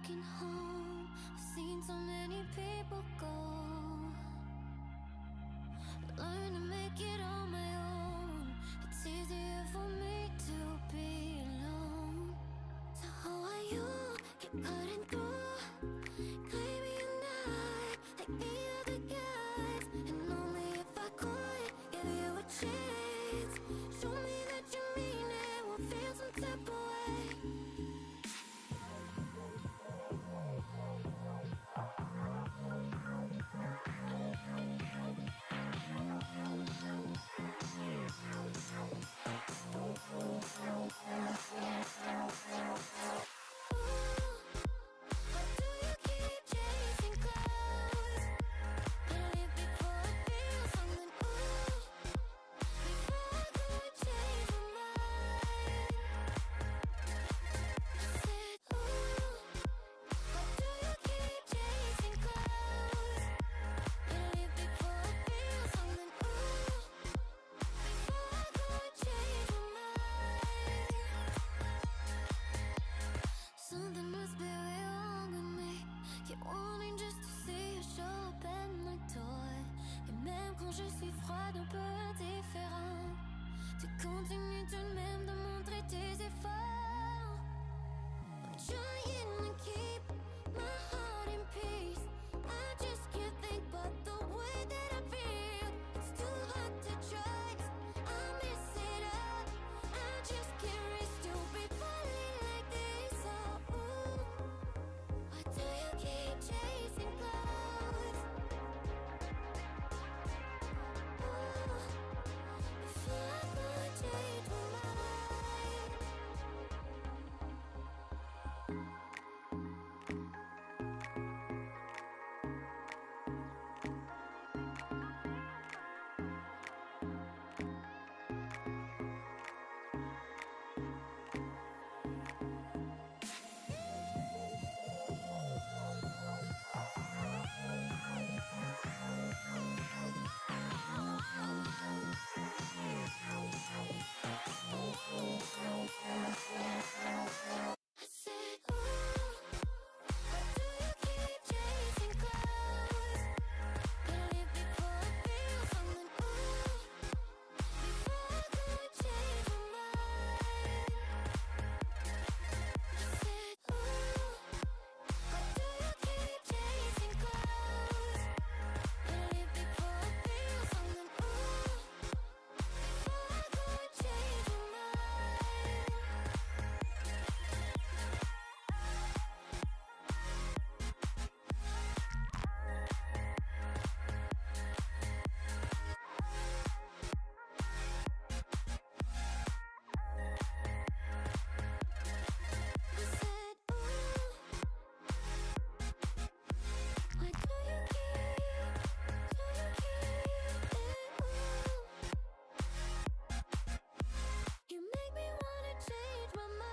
walking home, I've seen so many people go. Learn to make it on my own. It's easier for me to be alone. So how are you? Keep cutting through, claiming you're not like the other guys. And only if I could give you a chance, show me that you mean it, we'll feel some type of way. Why do you keep chasing clouds? Believe before I feel something, before I go and change my mind. I said, why do you keep chasing clouds? Believe before I feel something, before I go and change my mind. Something must be wrong with me. Keep wanting just to see you show up at my door. Et même quand je suis froide, un peu indifférent, tu continues tout de même de montrer tes efforts. I'm trying to keep my heart in peace. I just can't think about the way that I feel. It's too hard to trust, I mess it up. I just can't risk to be falling like this. Oh, why do you keep chasing clouds? Before I go and change my mind. I said, why do you keep chasing clouds? Believe before I feel something, before I go and change my mind. I said, why do you keep chasing clouds? Believe before I feel something, before I go and change my mind. I said, why do you keep, you make me wanna change my mind.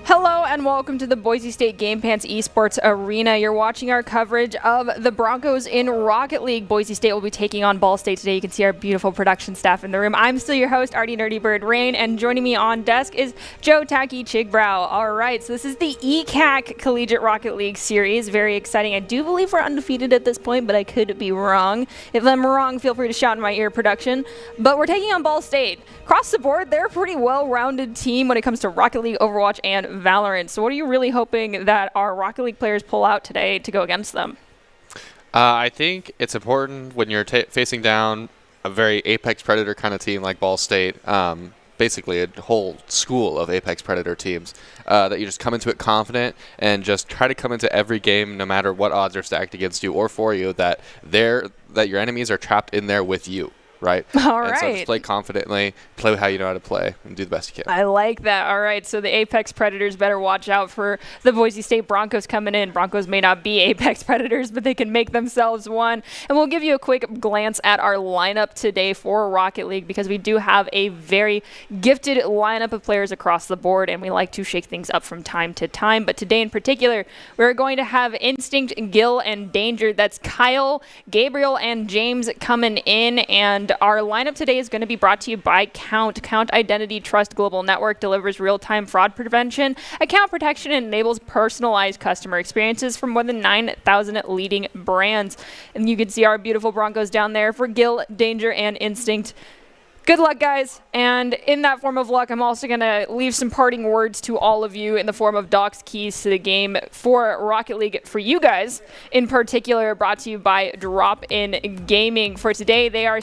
Hello and welcome to the Boise State Game Pants Esports Arena. You're watching our coverage of the Broncos in Rocket League. Boise State will be taking on Ball State today. You can see our beautiful production staff in the room. I'm still your host, Artie Nerdy Bird Rain, and joining me on desk is Joe Tacky Chigbrow. All right, so this is the ECAC Collegiate Rocket League Series. Very exciting. I do believe we're undefeated at this point, but I could be wrong. If I'm wrong, feel free to shout in my ear, production. But we're taking on Ball State. Across the board, they're a pretty well-rounded team when it comes to Rocket League, Overwatch, and Valorant. So what are you really hoping that our Rocket League players pull out today to go against them? I think it's important when you're facing down a very Apex Predator kind of team like Ball State, basically a whole school of Apex Predator teams, that you just come into it confident and just try to come into every game no matter what odds are stacked against you or for you, that your enemies are trapped in there with you. right? All and right. so just play confidently, play how you know how to play, and do the best you can. I like that. All right, so the Apex Predators better watch out for the Boise State Broncos coming in. Broncos may not be Apex Predators, but they can make themselves one. And we'll give you a quick glance at our lineup today for Rocket League because we do have a very gifted lineup of players across the board, and we like to shake things up from time to time. But today in particular, we're going to have Instinct, Gil, and Danger. That's Kyle, Gabriel, and James coming in, and our lineup today is going to be brought to you by Count. Count Identity Trust Global Network delivers real-time fraud prevention, account protection, and enables personalized customer experiences from more than 9,000 leading brands. And you can see our beautiful Broncos down there for Gil, Danger, and Instinct. Good luck, guys. And in that form of luck, I'm also going to leave some parting words to all of you in the form of Doc's keys to the game for Rocket League for you guys. In particular, brought to you by Drop In Gaming. For today, they are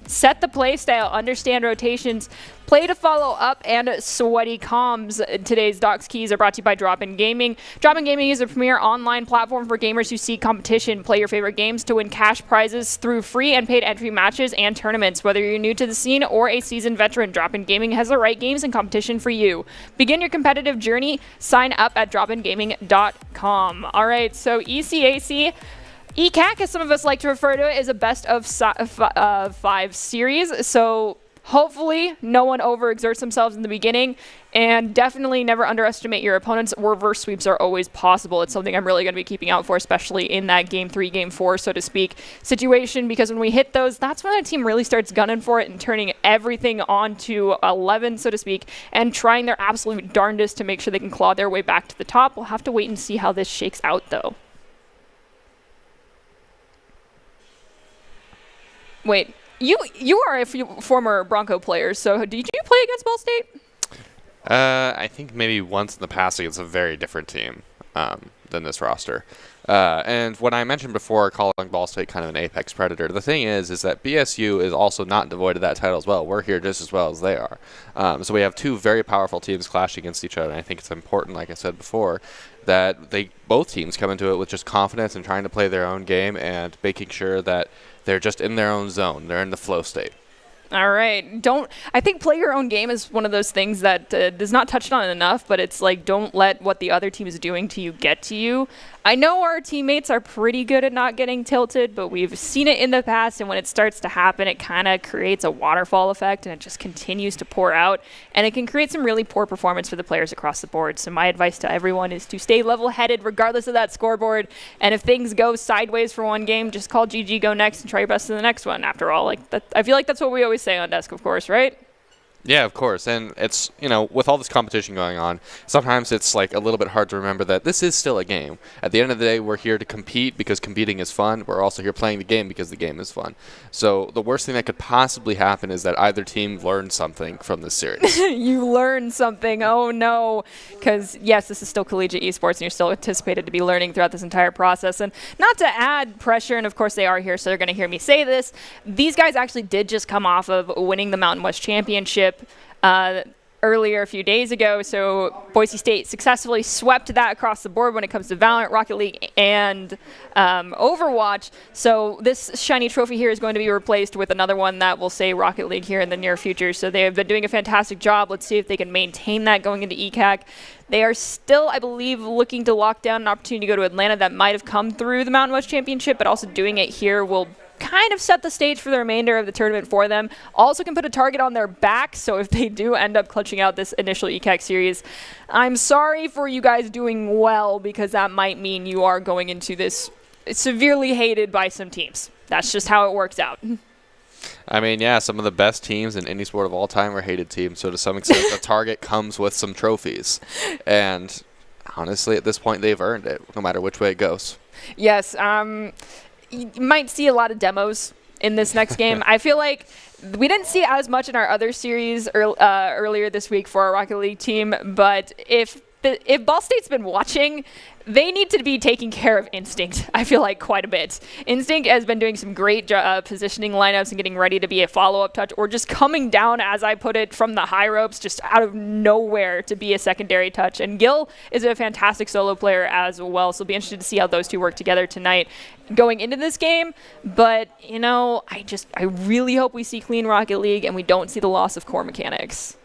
set the play style, understand rotations, play to follow up, and sweaty comms. Today's Doc's keys are brought to you by Drop In Gaming. Drop In Gaming is a premier online platform for gamers who seek competition. Play your favorite games to win cash prizes through free and paid entry matches and tournaments. Whether you're new to the scene or a seasoned veteran, Drop In Gaming has the right games and competition for you. Begin your competitive journey. Sign up at dropingaming.com. All right, so ECAC. ECAC, as some of us like to refer to it, is a best of 5 series. So hopefully no one overexerts themselves in the beginning, and definitely never underestimate your opponents. Reverse sweeps are always possible. It's something I'm really going to be keeping out for, especially in that game 3, game 4, so to speak, situation, because when we hit those, that's when a team really starts gunning for it and turning everything onto 11, so to speak, and trying their absolute darndest to make sure they can claw their way back to the top. We'll have to wait and see how this shakes out, though. Wait, you are a former Bronco player, so did you play against Ball State? I think maybe once in the past against a very different team than this roster. And when I mentioned before calling Ball State kind of an apex predator, the thing is that BSU is also not devoid of that title as well. We're here just as well as they are. So we have two very powerful teams clashing against each other, and I think it's important, like I said before, that both teams come into it with just confidence and trying to play their own game and making sure that they're just in their own zone. They're in the flow state. All right. I think play your own game is one of those things that is not touched on enough, but it's like don't let what the other team is doing to you get to you. I know our teammates are pretty good at not getting tilted, but we've seen it in the past, and when it starts to happen, it kind of creates a waterfall effect, and it just continues to pour out, and it can create some really poor performance for the players across the board. So my advice to everyone is to stay level-headed regardless of that scoreboard, and if things go sideways for one game, just call GG, go next, and try your best in the next one. After all, like that, I feel like that's what we always say on desk, of course, right? Yeah, of course. And it's, with all this competition going on, sometimes it's like a little bit hard to remember that this is still a game. At the end of the day, we're here to compete because competing is fun. We're also here playing the game because the game is fun. So the worst thing that could possibly happen is that either team learns something from this series. You learn something. Oh, no. Because, yes, this is still collegiate esports, and you're still anticipated to be learning throughout this entire process. And not to add pressure, and of course they are here, so they're going to hear me say this, these guys actually did just come off of winning the Mountain West Championship earlier a few days ago, so Boise State successfully swept that across the board when it comes to Valorant, Rocket League, and Overwatch. So this shiny trophy here is going to be replaced with another one that will say Rocket League here in the near future. So they have been doing a fantastic job. Let's see if they can maintain that going into ECAC. They are still, I believe, looking to lock down an opportunity to go to Atlanta that might have come through the Mountain West Championship, but also doing it here will kind of set the stage for the remainder of the tournament for them. Also can put a target on their back, so if they do end up clutching out this initial ECAC series, I'm sorry for you guys doing well, because that might mean you are going into this severely hated by some teams. That's just how it works out. I mean, yeah, some of the best teams in any sport of all time are hated teams, so to some extent the target comes with some trophies. And honestly, at this point, they've earned it, no matter which way it goes. Yes, you might see a lot of demos in this next game. I feel like we didn't see as much in our other series earlier this week for our Rocket League team, but if if Ball State's been watching, they need to be taking care of Instinct, I feel like, quite a bit. Instinct has been doing some great positioning lineups and getting ready to be a follow-up touch, or just coming down, as I put it, from the high ropes, just out of nowhere to be a secondary touch. And Gil is a fantastic solo player as well, so it'll be interested to see how those two work together tonight going into this game. But, I really hope we see clean Rocket League and we don't see the loss of core mechanics.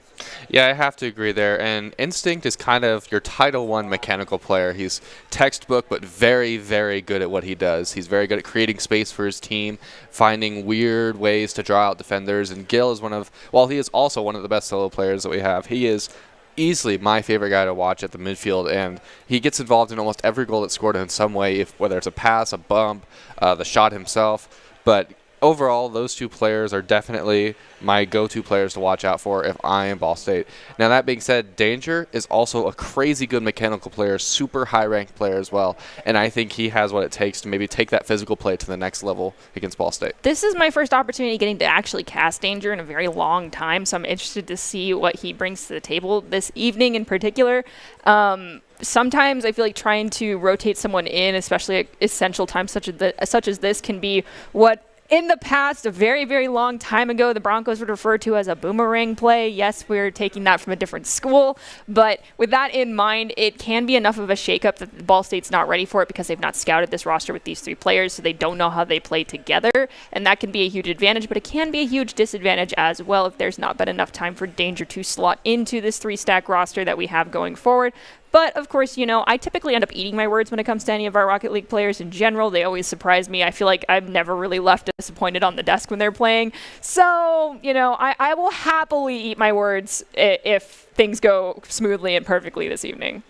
Yeah, I have to agree there. And Instinct is kind of your Title I mechanical player. He's textbook, but very, very good at what he does. He's very good at creating space for his team, finding weird ways to draw out defenders. And Gil is he is also one of the best solo players that we have. He is easily my favorite guy to watch at the midfield, and he gets involved in almost every goal that's scored in some way, whether it's a pass, a bump, the shot himself. But overall, those two players are definitely my go-to players to watch out for if I am Ball State. Now, that being said, Danger is also a crazy good mechanical player, super high-ranked player as well, and I think he has what it takes to maybe take that physical play to the next level against Ball State. This is my first opportunity getting to actually cast Danger in a very long time, so I'm interested to see what he brings to the table this evening in particular. Sometimes I feel like trying to rotate someone in, especially at essential times such as this, can be what in the past, a very, very long time ago, the Broncos would refer to as a boomerang play. Yes, we're taking that from a different school, but with that in mind, it can be enough of a shakeup that Ball State's not ready for it because they've not scouted this roster with these three players, so they don't know how they play together, and that can be a huge advantage, but it can be a huge disadvantage as well if there's not been enough time for Danger to slot into this three-stack roster that we have going forward. But, of course, I typically end up eating my words when it comes to any of our Rocket League players in general. They always surprise me. I feel like I've never really left disappointed on the desk when they're playing. So, I will happily eat my words if things go smoothly and perfectly this evening.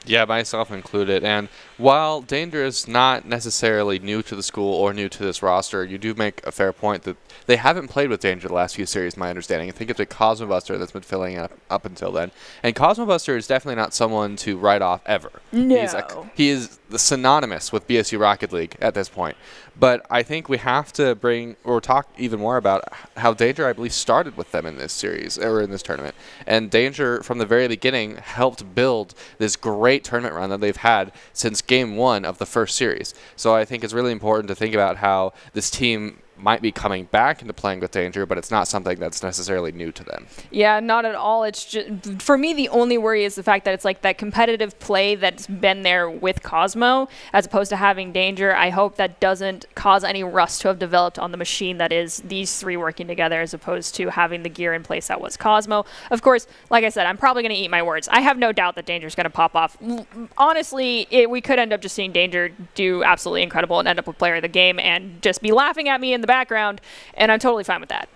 Yeah, myself included. And while Danger is not necessarily new to the school or new to this roster, you do make a fair point that they haven't played with Danger the last few series, my understanding. I think it's a Cosmobuster that's been filling up until then. And Cosmobuster is definitely not someone to write off ever. No. He is synonymous with BSU Rocket League at this point. But I think we have to talk even more about how Danger, I believe, started with them in this series, or in this tournament. And Danger, from the very beginning, helped build this great tournament run that they've had since Game 1 of the first series. So I think it's really important to think about how this team might be coming back into playing with Danger, but it's not something that's necessarily new to them. Yeah, not at all. It's just, for me, the only worry is the fact that it's like that competitive play that's been there with Cosmo, as opposed to having Danger. I hope that doesn't cause any rust to have developed on the machine that is these three working together, as opposed to having the gear in place that was Cosmo. Of course, like I said, I'm probably going to eat my words. I have no doubt that Danger's going to pop off. Honestly, we could end up just seeing Danger do absolutely incredible and end up with player of the game and just be laughing at me in the background, and I'm totally fine with that.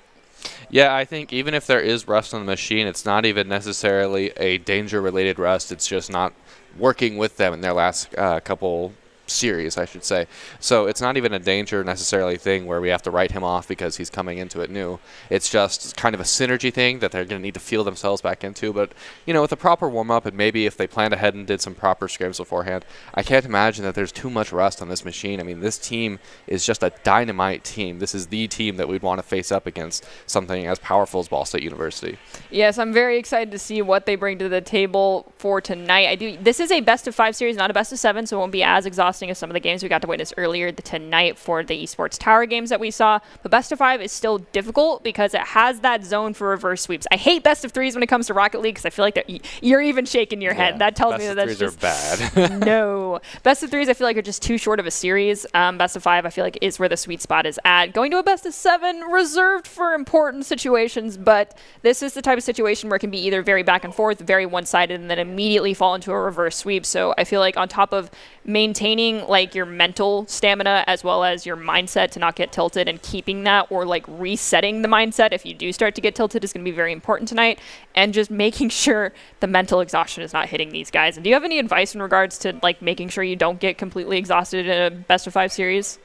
Yeah, I think even if there is rust on the machine, it's not even necessarily a Danger-related rust. It's just not working with them in their last couple series, I should say. So it's not even a Danger necessarily thing where we have to write him off because he's coming into it new. It's just kind of a synergy thing that they're going to need to feel themselves back into. But, with a proper warm-up, and maybe if they planned ahead and did some proper scrims beforehand, I can't imagine that there's too much rust on this machine. I mean, this team is just a dynamite team. This is the team that we'd want to face up against something as powerful as Ball State University. Yes, I'm very excited to see what they bring to the table for tonight. This is a best-of-5 series, not a best-of-7, so it won't be as exhausting as some of the games we got to witness earlier tonight for the Esports Tower games that we saw. But best of 5 is still difficult because it has that zone for reverse sweeps. I hate best of 3s when it comes to Rocket League because I feel like you're even shaking your head. That tells me that that's just bad. No. Best of 3s I feel like are just too short of a series. Best of 5 I feel like is where the sweet spot is at. Going to a best of 7 reserved for important situations, but this is the type of situation where it can be either very back and forth, very one-sided, and then immediately fall into a reverse sweep. So I feel like on top of maintaining like your mental stamina as well as your mindset to not get tilted, and keeping that, or like resetting the mindset if you do start to get tilted, is going to be very important tonight, and just making sure the mental exhaustion is not hitting these guys. And do you have any advice in regards to like making sure you don't get completely exhausted in a best of 5 series?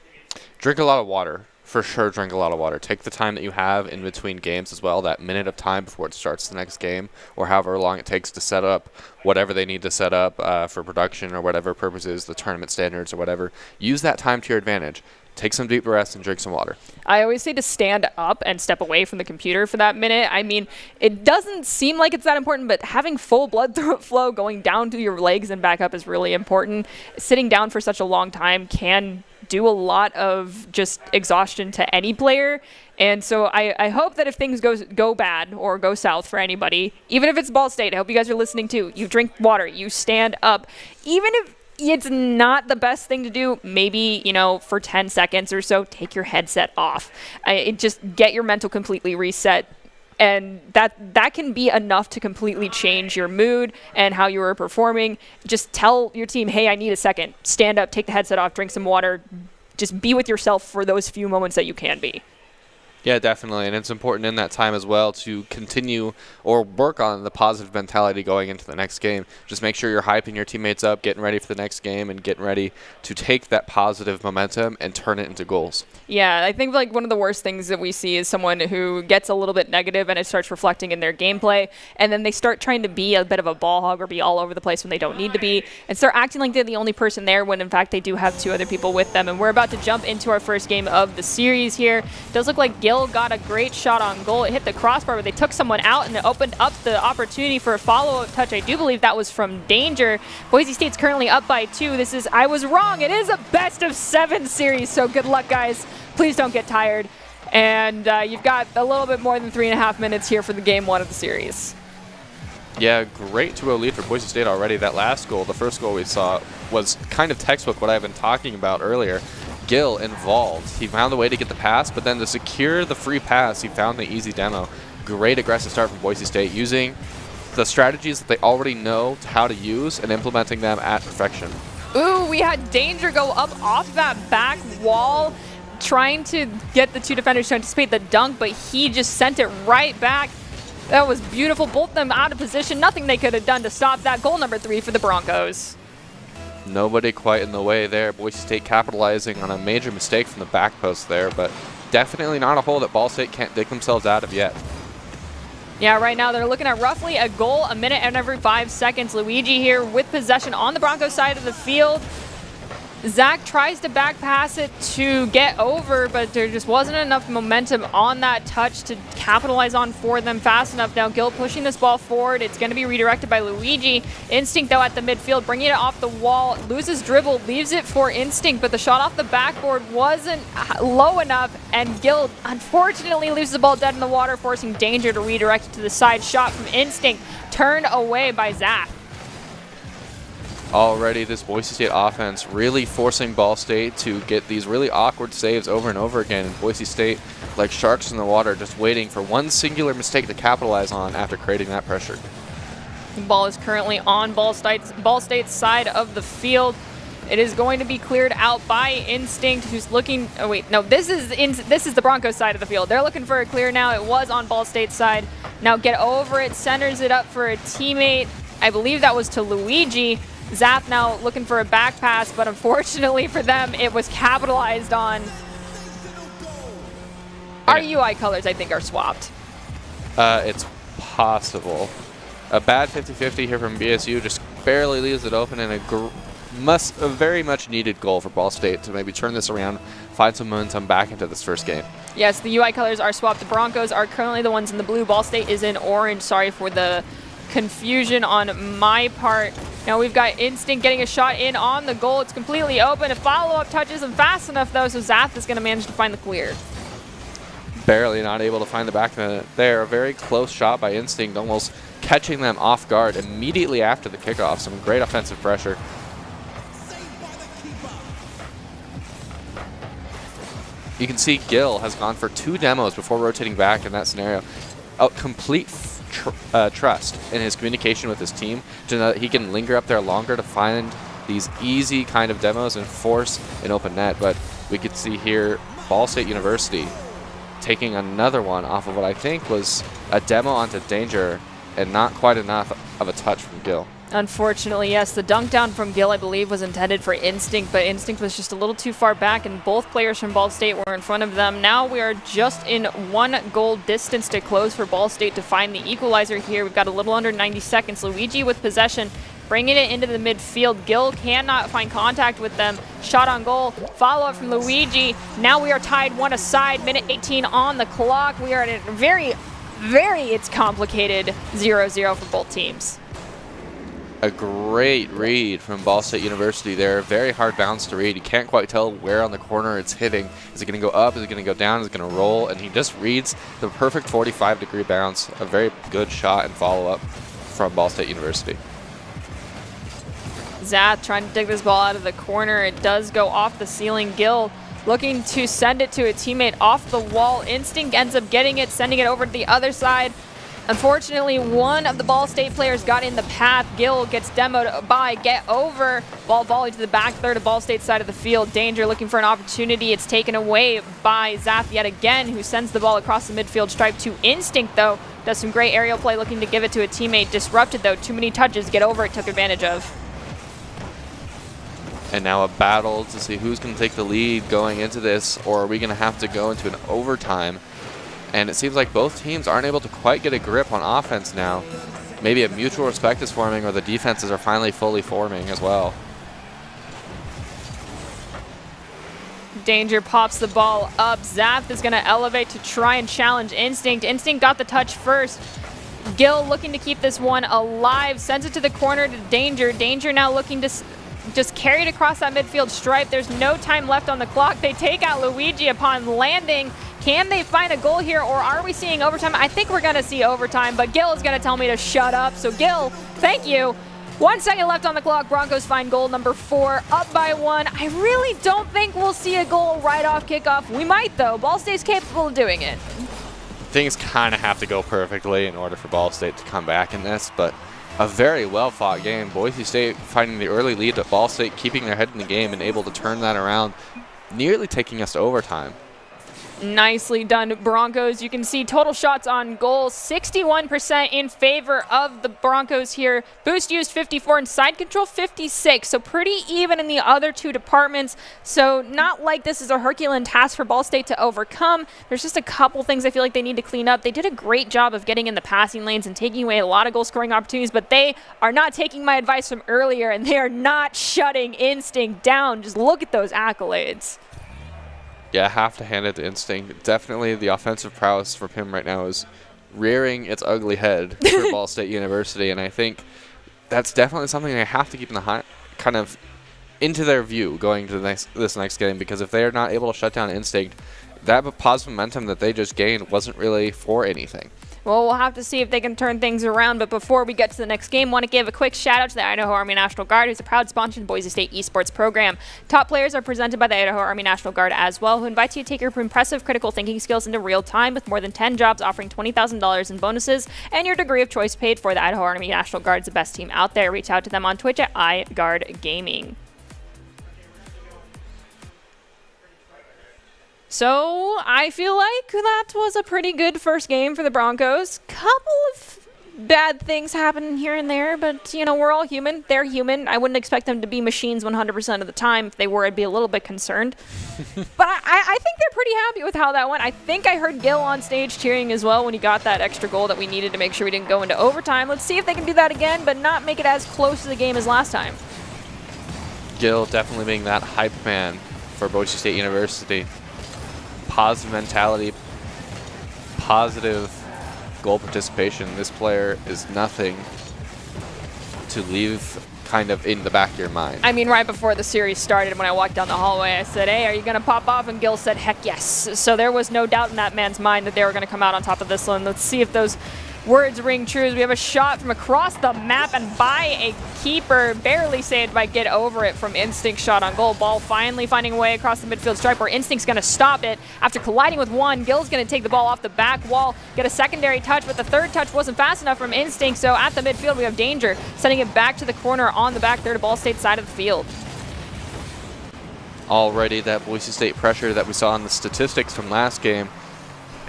Drink a lot of water. For sure, drink a lot of water. Take the time that you have in between games as well, that minute of time before it starts the next game, or however long it takes to set up whatever they need to set up for production or whatever purposes, the tournament standards or whatever. Use that time to your advantage. take some deep breaths and drink some water. I always say to stand up and step away from the computer for that minute. I mean, it doesn't seem like it's that important, but having full blood flow going down to your legs and back up is really important. Sitting down for such a long time can do a lot of just exhaustion to any player. And so I hope that if things go bad or go south for anybody, even if it's Ball State, I hope you guys are listening too. You drink water, you stand up. Even if it's not the best thing to do, maybe, for 10 seconds or so, take your headset off. Just get your mental completely reset. And that can be enough to completely change your mood and how you are performing. Just tell your team, hey, I need a second. Stand up, take the headset off, drink some water. Just be with yourself for those few moments that you can be. Yeah, definitely. And it's important in that time as well to continue or work on the positive mentality going into the next game. Just make sure you're hyping your teammates up, getting ready for the next game, and getting ready to take that positive momentum and turn it into goals. Yeah, I think one of the worst things that we see is someone who gets a little bit negative and it starts reflecting in their gameplay, and then they start trying to be a bit of a ball hog or be all over the place when they don't need to be, and start acting like they're the only person there when in fact they do have two other people with them. And we're about to jump into our first game of the series here. It does look like Gil got a great shot on goal. It hit the crossbar, but they took someone out and it opened up the opportunity for a follow-up touch. I do believe that was from Danger. Boise State's currently up by 2. I was wrong. It is a best-of-7 series, so good luck, guys. Please don't get tired. And you've got a little bit more than 3.5 minutes here for the game 1 of the series. Yeah, great 2-0 lead for Boise State already. That last goal, the first goal we saw, was kind of textbook what I've been talking about earlier. Gil involved. He found the way to get the pass, but then to secure the free pass, he found the easy demo. Great aggressive start from Boise State, using the strategies that they already know how to use and implementing them at perfection. Ooh, we had Danger go up off that back wall, trying to get the two defenders to anticipate the dunk, but he just sent it right back. That was beautiful. Both of them out of position. Nothing they could have done to stop that. Goal number 3 for the Broncos. Nobody quite in the way there. Boise State capitalizing on a major mistake from the back post there, but definitely not a hole that Ball State can't dig themselves out of yet. Yeah, right now they're looking at roughly a goal a minute and every 5 seconds. Luigi here with possession on the Broncos side of the field. Zach tries to back pass it to get over, but there just wasn't enough momentum on that touch to capitalize on for them fast enough. Now Gil pushing this ball forward. It's going to be redirected by Luigi. Instinct, though, at the midfield, bringing it off the wall. Loses dribble, leaves it for Instinct, but the shot off the backboard wasn't low enough, and Gil unfortunately loses the ball dead in the water, forcing Danger to redirect it to the side. Shot from Instinct, turned away by Zach. Already this Boise State offense really forcing Ball State to get these really awkward saves over and over again. And Boise State, like sharks in the water, just waiting for one singular mistake to capitalize on after creating that pressure. The ball is currently on Ball State's side of the field. It is going to be cleared out by Instinct, who's looking. Oh wait, no, this is the Broncos side of the field. They're looking for a clear now. It was on Ball State's side. Now get over it, centers it up for a teammate. I believe that was to Luigi. Zap now looking for a back pass, but unfortunately for them, it was capitalized on. Our UI colors, I think, are swapped. It's possible. A bad 50-50 here from BSU just barely leaves it open, and a very much needed goal for Ball State to maybe turn this around, find some momentum back into this first game. Yes, the UI colors are swapped. The Broncos are currently the ones in the blue. Ball State is in orange. Sorry for the confusion on my part. Now we've got Instinct getting a shot in on the goal. It's completely open. A follow-up touch isn't fast enough, though, so Zath is going to manage to find the clear. Barely not able to find the back of it there. A very close shot by Instinct, almost catching them off guard immediately after the kickoff. Some great offensive pressure. You can see Gil has gone for 2 demos before rotating back in that scenario. Complete trust in his communication with his team to know that he can linger up there longer to find these easy kind of demos and force an open net. But we could see here Ball State University taking another one off of what I think was a demo onto Danger and not quite enough of a touch from Gil. Unfortunately, yes, the dunk down from Gil, I believe, was intended for Instinct, but Instinct was just a little too far back, and both players from Ball State were in front of them. Now we are just in 1 goal distance to close for Ball State to find the equalizer here. We've got a little under 90 seconds. Luigi with possession, bringing it into the midfield. Gill cannot find contact with them. Shot on goal, follow-up from Luigi. Now we are tied 1 aside, minute 18 on the clock. We are at a very, it's complicated 0-0 for both teams. A great read from Ball State University there. Very hard bounce to read. You can't quite tell where on the corner it's hitting. Is it going to go up? Is it going to go down? Is it going to roll? And he just reads the perfect 45-degree bounce. A very good shot and follow-up from Ball State University. Zath trying to dig this ball out of the corner. It does go off the ceiling. Gill looking to send it to a teammate off the wall. Instinct ends up getting it, sending it over to the other side. Unfortunately, one of the Ball State players got in the path. Gill gets demoed by Get Over. Ball volley to the back third of Ball State's side of the field. Danger looking for an opportunity. It's taken away by Zath yet again, who sends the ball across the midfield stripe to Instinct, though. Does some great aerial play looking to give it to a teammate. Disrupted, though. Too many touches. Get Over it took advantage of. And now a battle to see who's going to take the lead going into this, or are we going to have to go into an overtime? And it seems like both teams aren't able to quite get a grip on offense now. Maybe a mutual respect is forming, or the defenses are finally fully forming as well. Danger pops the ball up. Zath is going to elevate to try and challenge Instinct. Instinct got the touch first. Gill looking to keep this one alive. Sends it to the corner to Danger. Danger now looking to just carry it across that midfield stripe. There's no time left on the clock. They take out Luigi upon landing. Can they find a goal here, or are we seeing overtime? I think we're going to see overtime, but Gill is going to tell me to shut up. So Gill, thank you. 1 second left on the clock. Broncos find goal number 4, up by 1. I really don't think we'll see a goal right off kickoff. We might, though. Ball State's capable of doing it. Things kind of have to go perfectly in order for Ball State to come back in this, but a very well-fought game. Boise State finding the early lead, but Ball State keeping their head in the game and able to turn that around, nearly taking us to overtime. Nicely done, Broncos. You can see total shots on goal, 61% in favor of the Broncos here. Boost used 54 and side control 56, so pretty even in the other two departments. So not like this is a Herculean task for Ball State to overcome. There's just a couple things I feel like they need to clean up. They did a great job of getting in the passing lanes and taking away a lot of goal-scoring opportunities, but they are not taking my advice from earlier, and they are not shutting Instinct down. Just look at those accolades. Yeah, I have to hand it to Instinct. Definitely the offensive prowess for him right now is rearing its ugly head for Ball State University, and I think that's definitely something they have to keep in the kind of into their view going to this next game, because if they are not able to shut down Instinct, that positive momentum that they just gained wasn't really for anything. Well, we'll have to see if they can turn things around. But before we get to the next game, I want to give a quick shout out to the Idaho Army National Guard, who's a proud sponsor of the Boise State Esports program. Top players are presented by the Idaho Army National Guard as well, who invites you to take your impressive critical thinking skills into real time with more than 10 jobs offering $20,000 in bonuses and your degree of choice paid for. The Idaho Army National Guard is the best team out there. Reach out to them on Twitch at iGuardGaming. So I feel like that was a pretty good first game for the Broncos. Couple of bad things happen here and there, but, you know, we're all human. They're human. I wouldn't expect them to be machines 100% of the time. If they were, I'd be a little bit concerned. But I think they're pretty happy with how that went. I think I heard Gill on stage cheering as well when he got that extra goal that we needed to make sure we didn't go into overtime. Let's see if they can do that again, but not make it as close to the game as last time. Gill definitely being that hype man for Boise State University. Positive mentality, positive goal participation. This player is nothing to leave kind of in the back of your mind. I mean, right before the series started, when I walked down the hallway, I said, hey, are you going to pop off? And Gill said, heck yes. So there was no doubt in that man's mind that they were going to come out on top of this one. Let's see if those words ring true as we have a shot from across the map and by a keeper, barely saved by Get Over It from Instinct shot on goal. Ball finally finding a way across the midfield stripe where Instinct's going to stop it. After colliding with one, Gill's going to take the ball off the back wall, get a secondary touch, but the third touch wasn't fast enough from Instinct, so at the midfield we have Danger, sending it back to the corner on the back third of Ball State's side of the field. Already that Boise State pressure that we saw in the statistics from last game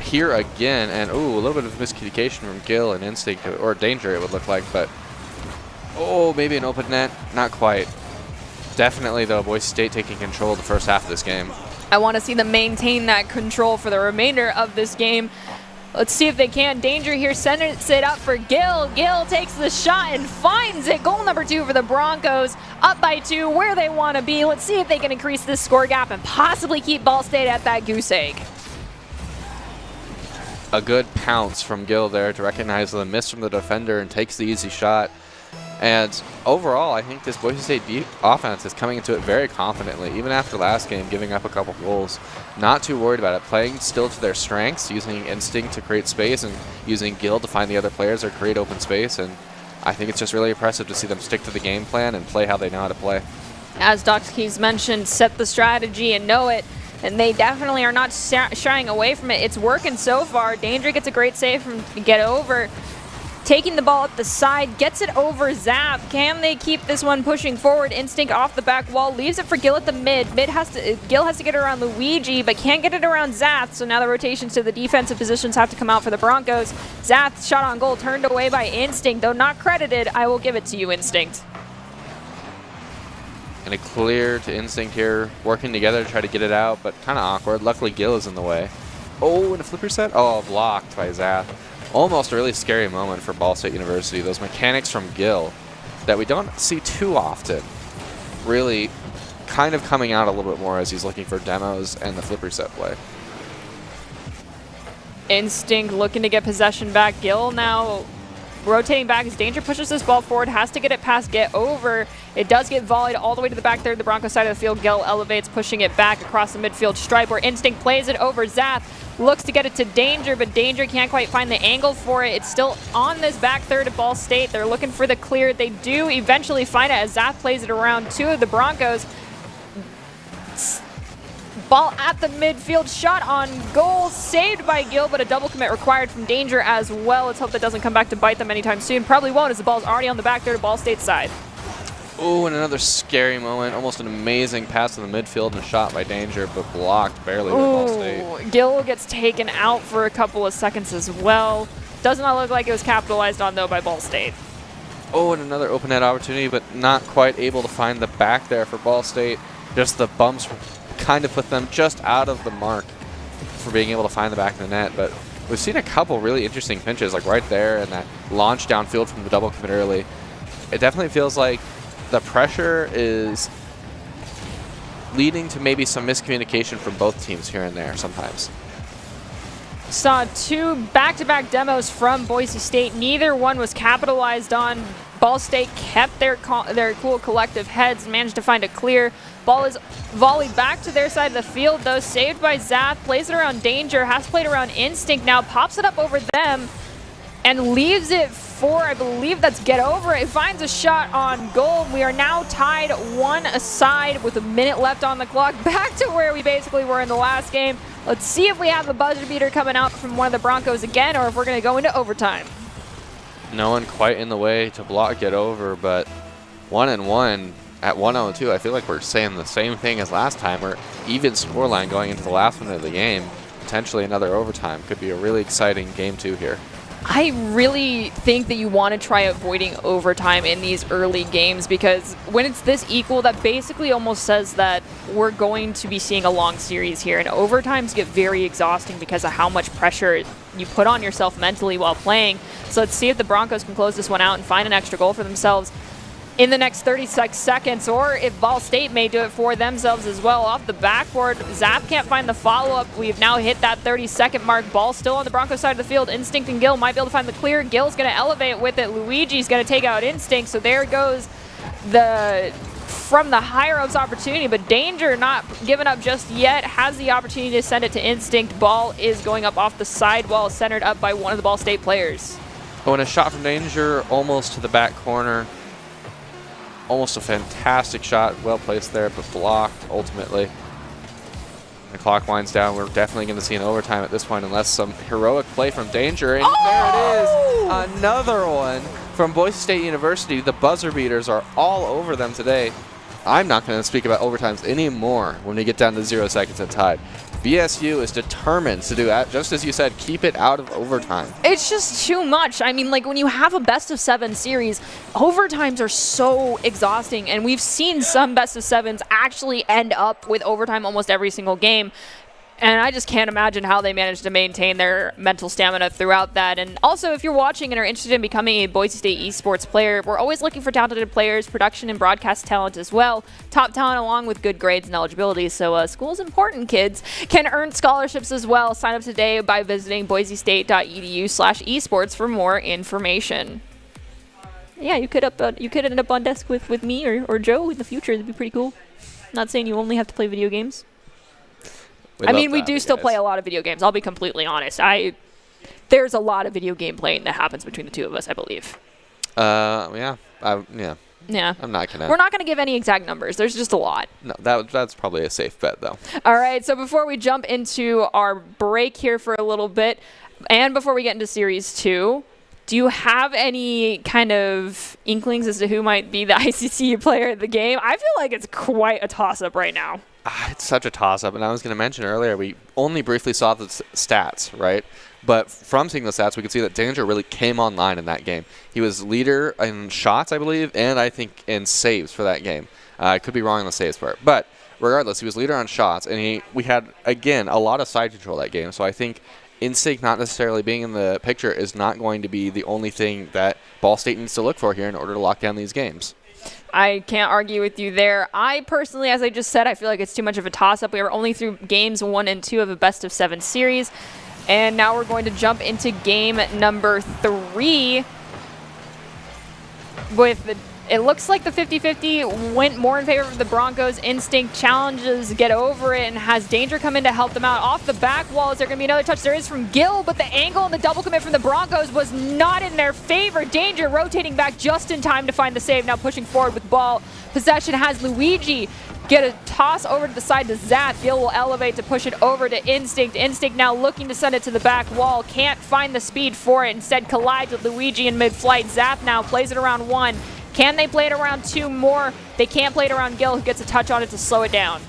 here again, and ooh, a little bit of miscommunication from Gill and Instinct, or Danger it would look like, but oh, maybe an open net, not quite. Definitely though, Boise State taking control of the first half of this game. I want to see them maintain that control for the remainder of this game. Let's see if they can. Danger here sends it up for Gil. Gil takes the shot and finds it. Goal number 2 for the Broncos. Up by 2, where they want to be. Let's see if they can increase this score gap and possibly keep Ball State at that goose egg. A good pounce from Gil there to recognize the miss from the defender and takes the easy shot. And overall, I think this Boise State offense is coming into it very confidently, even after last game, giving up a couple goals. Not too worried about it, playing still to their strengths, using instinct to create space and using Gil to find the other players or create open space. And I think it's just really impressive to see them stick to the game plan and play how they know how to play. As Dr. Keys mentioned, set the strategy and know it. And they definitely are not shying away from it. It's working so far. Danger gets a great save from Get Over. Taking the ball at the side, gets it over Zap. Can they keep this one pushing forward? Instinct off the back wall, leaves it for Gil at the mid. Gil has to get it around Luigi, but can't get it around Zath. So now the rotations to the defensive positions have to come out for the Broncos. Zath shot on goal, turned away by Instinct, though not credited. I will give it to you, Instinct. And a clear to Instinct here, working together to try to get it out, but kind of awkward. Luckily, Gil is in the way. Oh, and a flipper set? Oh, blocked by Zath. Almost a really scary moment for Ball State University. Those mechanics from Gil that we don't see too often really kind of coming out a little bit more as he's looking for demos and the flipper set play. Instinct looking to get possession back. Gil now rotating back as Danger pushes this ball forward, has to get it past Get Over. It does get volleyed all the way to the back third, the Broncos side of the field. Gil elevates, pushing it back across the midfield stripe where Instinct plays it over Zath. Looks to get it to Danger, but Danger can't quite find the angle for it. It's still on this back third of Ball State. They're looking for the clear. They do eventually find it as Zath plays it around 2 of the Broncos. Ball at the midfield, shot on goal, saved by Gil, but a double commit required from Danger as well. Let's hope that doesn't come back to bite them anytime soon. Probably won't, as the ball's already on the back third of Ball State's side. Oh, and another scary moment. Almost an amazing pass in the midfield and a shot by Danger, but blocked barely by Ball State. Gil gets taken out for a couple of seconds as well. Does not look like it was capitalized on, though, by Ball State. Oh, and another open net opportunity, but not quite able to find the back there for Ball State. Just the bumps kind of put them just out of the mark for being able to find the back of the net. But we've seen a couple really interesting pinches, like right there and that launch downfield from the double commit early. It definitely feels like the pressure is leading to maybe some miscommunication from both teams here and there sometimes. Saw 2 back-to-back demos from Boise State. Neither one was capitalized on. Ball State kept their cool collective heads, managed to find a clear. Ball is volleyed back to their side of the field, though, saved by Zath. Plays it around Danger, has played around Instinct now, pops it up over them, and leaves it for, I believe that's Get Over. It finds a shot on goal. We are now tied 1 aside with a minute left on the clock. Back to where we basically were in the last game. Let's see if we have a buzzer beater coming out from one of the Broncos again, or if we're going to go into overtime. No one quite in the way to block Get Over, but 1-1 at 1-0-2. I feel like we're saying the same thing as last time. We're even scoreline going into the last minute of the game. Potentially another overtime. Could be a really exciting game 2 here. I really think that you want to try avoiding overtime in these early games, because when it's this equal, that basically almost says that we're going to be seeing a long series here, and overtimes get very exhausting because of how much pressure you put on yourself mentally while playing. So let's see if the Broncos can close this one out and find an extra goal for themselves in the next 36 seconds, or if Ball State may do it for themselves as well. Off the backboard, Zap can't find the follow-up. We've now hit that 30-second mark. Ball still on the Broncos side of the field. Instinct and Gil might be able to find the clear. Gil's going to elevate with it. Luigi's going to take out Instinct, so there goes from the higher-ups opportunity, but Danger not giving up just yet, has the opportunity to send it to Instinct. Ball is going up off the sidewall, centered up by one of the Ball State players. Oh, and a shot from Danger almost to the back corner. Almost a fantastic shot, well placed there, but blocked ultimately. The clock winds down. We're definitely going to see an overtime at this point unless some heroic play from Danger. And there it is, another one from Boise State University. The buzzer beaters are all over them today. I'm not going to speak about overtimes anymore when we get down to 0 seconds and tied. BSU is determined to do that, just as you said, keep it out of overtime. It's just too much. I mean, like, when you have a best-of-7 series, overtimes are so exhausting, and we've seen some best-of-7s actually end up with overtime almost every single game. And I just can't imagine how they managed to maintain their mental stamina throughout that. And also, if you're watching and are interested in becoming a Boise State esports player, we're always looking for talented players, production and broadcast talent as well. Top talent along with good grades and eligibility. So school's important, kids. Can earn scholarships as well. Sign up today by visiting boisestate.edu/esports for more information. Yeah, you could end up on desk with me or Joe in the future. That'd be pretty cool. Not saying you only have to play video games. We do still play a lot of video games. I'll be completely honest. There's a lot of video game playing that happens between the two of us, I believe. Yeah. Yeah. I'm not gonna. We're not gonna give any exact numbers. There's just a lot. No, that's probably a safe bet, though. All right. So before we jump into our break here for a little bit, and before we get into Series 2, do you have any kind of inklings as to who might be the ICCU player of the game? I feel like it's quite a toss-up right now. It's such a toss-up, and I was going to mention earlier, we only briefly saw the stats, right? But from seeing the stats, we could see that Danger really came online in that game. He was leader in shots, I believe, and I think in saves for that game. I could be wrong on the saves part. But regardless, he was leader on shots, and we had, again, a lot of side control that game. So I think Instinct not necessarily being in the picture is not going to be the only thing that Ball State needs to look for here in order to lock down these games. I can't argue with you there. I personally, as I just said, I feel like it's too much of a toss-up. We are only through games 1 and 2 of a best-of-7 series. And now we're going to jump into game number 3 with it looks like the 50-50 went more in favor of the Broncos. Instinct challenges, get over it, and has Danger come in to help them out. Off the back wall, is there going to be another touch? There is from Gill, but the angle and the double commit from the Broncos was not in their favor. Danger rotating back just in time to find the save. Now pushing forward with ball. Possession has Luigi. Get a toss over to the side to Zath. Gill will elevate to push it over to Instinct. Instinct now looking to send it to the back wall. Can't find the speed for it. Instead collides with Luigi in mid-flight. Zath now plays it around 1. Can they play it around 2 more? They can't play it around Gill, who gets a touch on it to slow it down.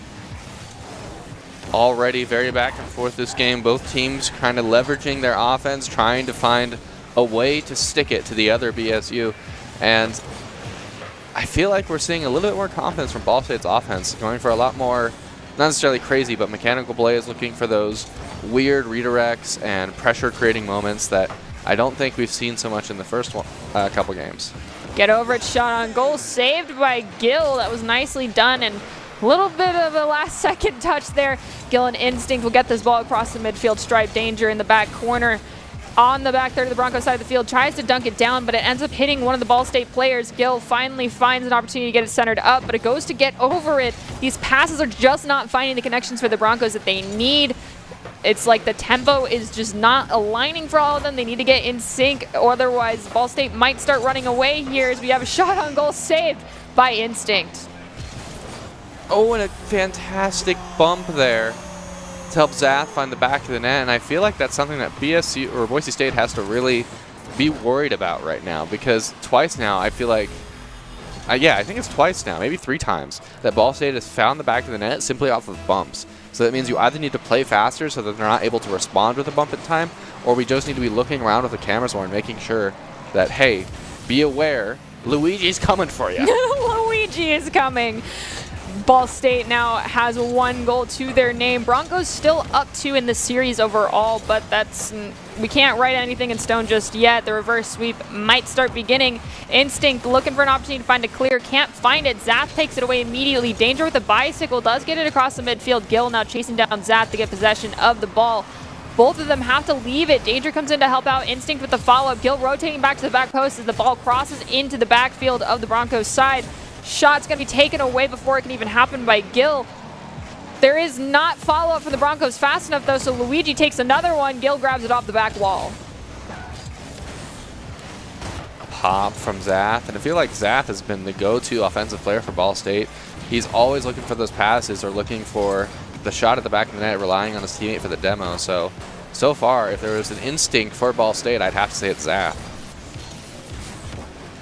Already very back and forth this game. Both teams kind of leveraging their offense, trying to find a way to stick it to the other BSU. And I feel like we're seeing a little bit more confidence from Ball State's offense, going for a lot more, not necessarily crazy, but mechanical plays, looking for those weird redirects and pressure-creating moments that I don't think we've seen so much in the first couple games. Get over it, shot on goal, saved by Gill. That was nicely done, and a little bit of a last-second touch there. Gill and Instinct will get this ball across the midfield stripe. Danger in the back corner. On the back third of the Broncos side of the field, tries to dunk it down, but it ends up hitting one of the Ball State players. Gill finally finds an opportunity to get it centered up, but it goes to get over it. These passes are just not finding the connections for the Broncos that they need. It's like the tempo is just not aligning for all of them. They need to get in sync, or otherwise Ball State might start running away here as we have a shot on goal saved by Instinct. Oh, and a fantastic bump there to help Zath find the back of the net, and I feel like that's something that BSU or Boise State has to really be worried about right now, because twice now I feel like, I think it's twice now, maybe 3 times, that Ball State has found the back of the net simply off of bumps. So that means you either need to play faster so that they're not able to respond with a bump in time, or we just need to be looking around with the cameras more and making sure that, hey, be aware, Luigi's coming for you. Luigi is coming. Ball State now has 1 goal to their name. Broncos still up 2 in the series overall, but we can't write anything in stone just yet. The reverse sweep might start beginning. Instinct looking for an opportunity to find a clear. Can't find it. Zath takes it away immediately. Danger with the bicycle. Does get it across the midfield. Gill now chasing down Zath to get possession of the ball. Both of them have to leave it. Danger comes in to help out. Instinct with the follow-up. Gill rotating back to the back post as the ball crosses into the backfield of the Broncos side. Shot's going to be taken away before it can even happen by Gill. There is not follow-up from the Broncos fast enough, though, so Luigi takes another one. Gill grabs it off the back wall. Pop from Zath, and I feel like Zath has been the go-to offensive player for Ball State. He's always looking for those passes or looking for the shot at the back of the net, relying on his teammate for the demo. So far, if there was an instinct for Ball State, I'd have to say it's Zath.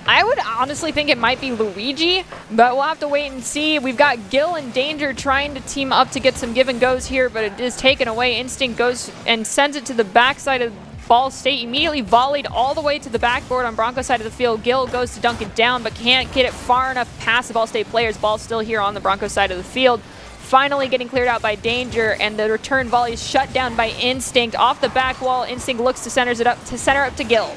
I would honestly think it might be Luigi, but we'll have to wait and see. We've got Gill and Danger trying to team up to get some give and goes here, but it is taken away. Instinct goes and sends it to the backside of Ball State. Immediately volleyed all the way to the backboard on Broncos side of the field. Gill goes to dunk it down, but can't get it far enough past the Ball State players. Ball still here on the Broncos side of the field. finally getting cleared out by Danger, and the return volley is shut down by Instinct. Off the back wall, Instinct looks to center up to Gil.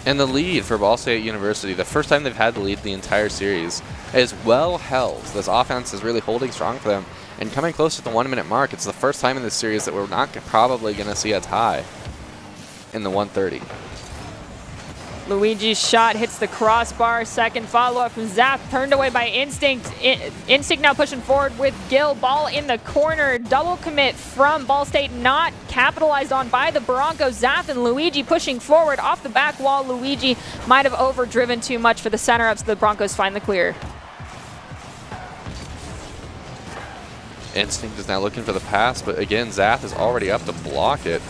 And the lead for Ball State University, the first time they've had the lead the entire series, is well held. This offense is really holding strong for them. And coming close to the 1 minute mark, it's the first time in this series that we're not probably going to see a tie in the 130. Luigi's shot hits the crossbar. Second follow-up from Zap, turned away by Instinct. Instinct now pushing forward with Gil. Ball in the corner. Double commit from Ball State, not capitalized on by the Broncos. Zap and Luigi pushing forward off the back wall. Luigi might have overdriven too much for the center up, so the Broncos find the clear. Instinct is now looking for the pass, but again, Zap is already up to block it.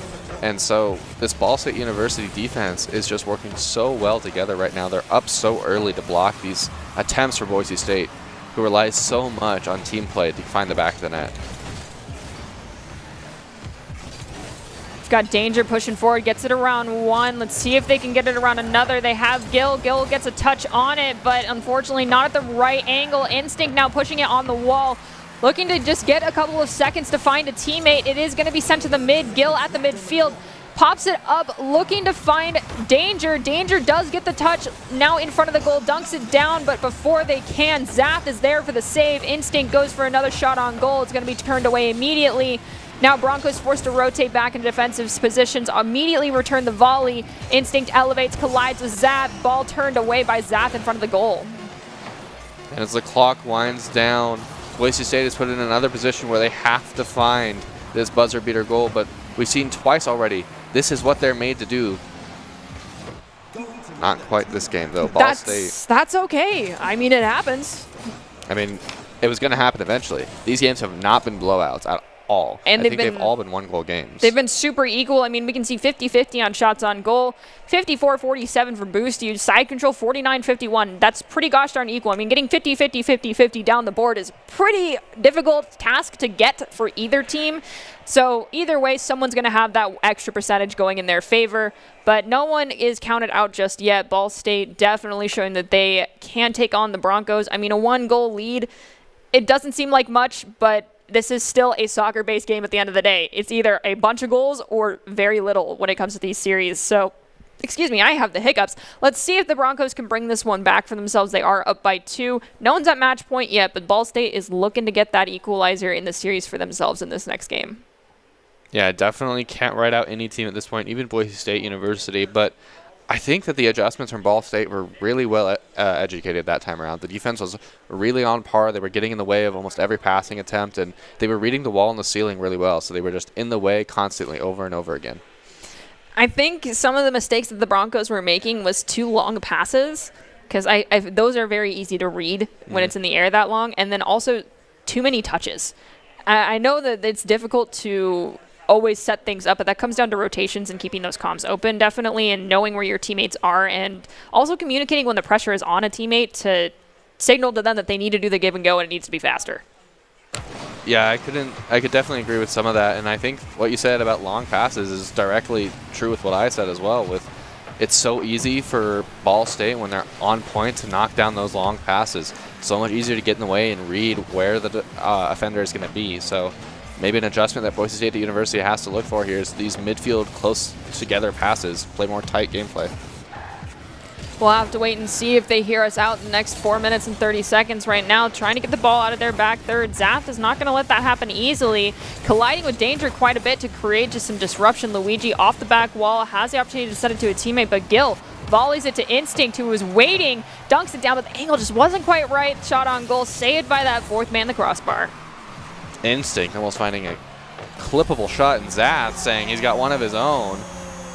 And so this Ball State University defense is just working so well together right now. They're up so early to block these attempts for Boise State, who relies so much on team play to find the back of the net. We've got Danger pushing forward, gets it around one. Let's see if they can get it around another. They have Gil. Gil gets a touch on it, but unfortunately not at the right angle. Instinct now pushing it on the wall, looking to just get a couple of seconds to find a teammate. It is going to be sent to the mid. Gil at the midfield pops it up, looking to find Danger. Danger does get the touch now in front of the goal, dunks it down, but before they can, Zap is there for the save. Instinct goes for another shot on goal. It's going to be turned away immediately. Now Broncos forced to rotate back into defensive positions, immediately return the volley. Instinct elevates, collides with Zap. Ball turned away by Zap in front of the goal. And as the clock winds down, Boise State is put in another position where they have to find this buzzer beater goal, but we've seen twice already. This is what they're made to do. Not quite this game, though. Ball State. That's okay. I mean, it happens. I mean, it was going to happen eventually. These games have not been blowouts at all. And I think they've all been one-goal games. They've been super equal. I mean, we can see 50-50 on shots on goal, 54-47 for boost use, side control 49-51. That's pretty gosh darn equal. I mean, getting 50-50, 50-50 down the board is pretty difficult task to get for either team. So either way, someone's going to have that extra percentage going in their favor, but no one is counted out just yet. Ball State definitely showing that they can take on the Broncos. I mean, a 1-goal lead, it doesn't seem like much, but this is still a soccer-based game at the end of the day. It's either a bunch of goals or very little when it comes to these series. So, excuse me, I have the hiccups. Let's see if the Broncos can bring this one back for themselves. They are up by 2. No one's at match point yet, but Ball State is looking to get that equalizer in the series for themselves in this next game. Yeah, definitely can't write out any team at this point, even Boise State University, but I think that the adjustments from Ball State were really well educated that time around. The defense was really on par. They were getting in the way of almost every passing attempt, and they were reading the wall and the ceiling really well, so they were just in the way constantly over and over again. I think some of the mistakes that the Broncos were making was too long passes, because those are very easy to read when it's in the air that long, and then also too many touches. I know that it's difficult to always set things up, but that comes down to rotations and keeping those comms open, definitely, and knowing where your teammates are, and also communicating when the pressure is on a teammate to signal to them that they need to do the give and go and it needs to be faster. Yeah, I could definitely agree with some of that, and I think what you said about long passes is directly true with what I said as well. With it's so easy for Ball State when they're on point to knock down those long passes. So much easier to get in the way and read where the offender is going to be. So maybe an adjustment that Boise State University has to look for here is these midfield close together passes, play more tight gameplay. We'll have to wait and see if they hear us out in the next 4 minutes and 30 seconds right now, trying to get the ball out of their back third. Zap is not going to let that happen easily, colliding with Danger quite a bit to create just some disruption. Luigi off the back wall, has the opportunity to set it to a teammate, but Gil volleys it to Instinct, who was waiting, dunks it down, but the angle just wasn't quite right. Shot on goal, saved by that fourth man, the crossbar. Instinct almost finding a clippable shot, and Zap saying he's got one of his own.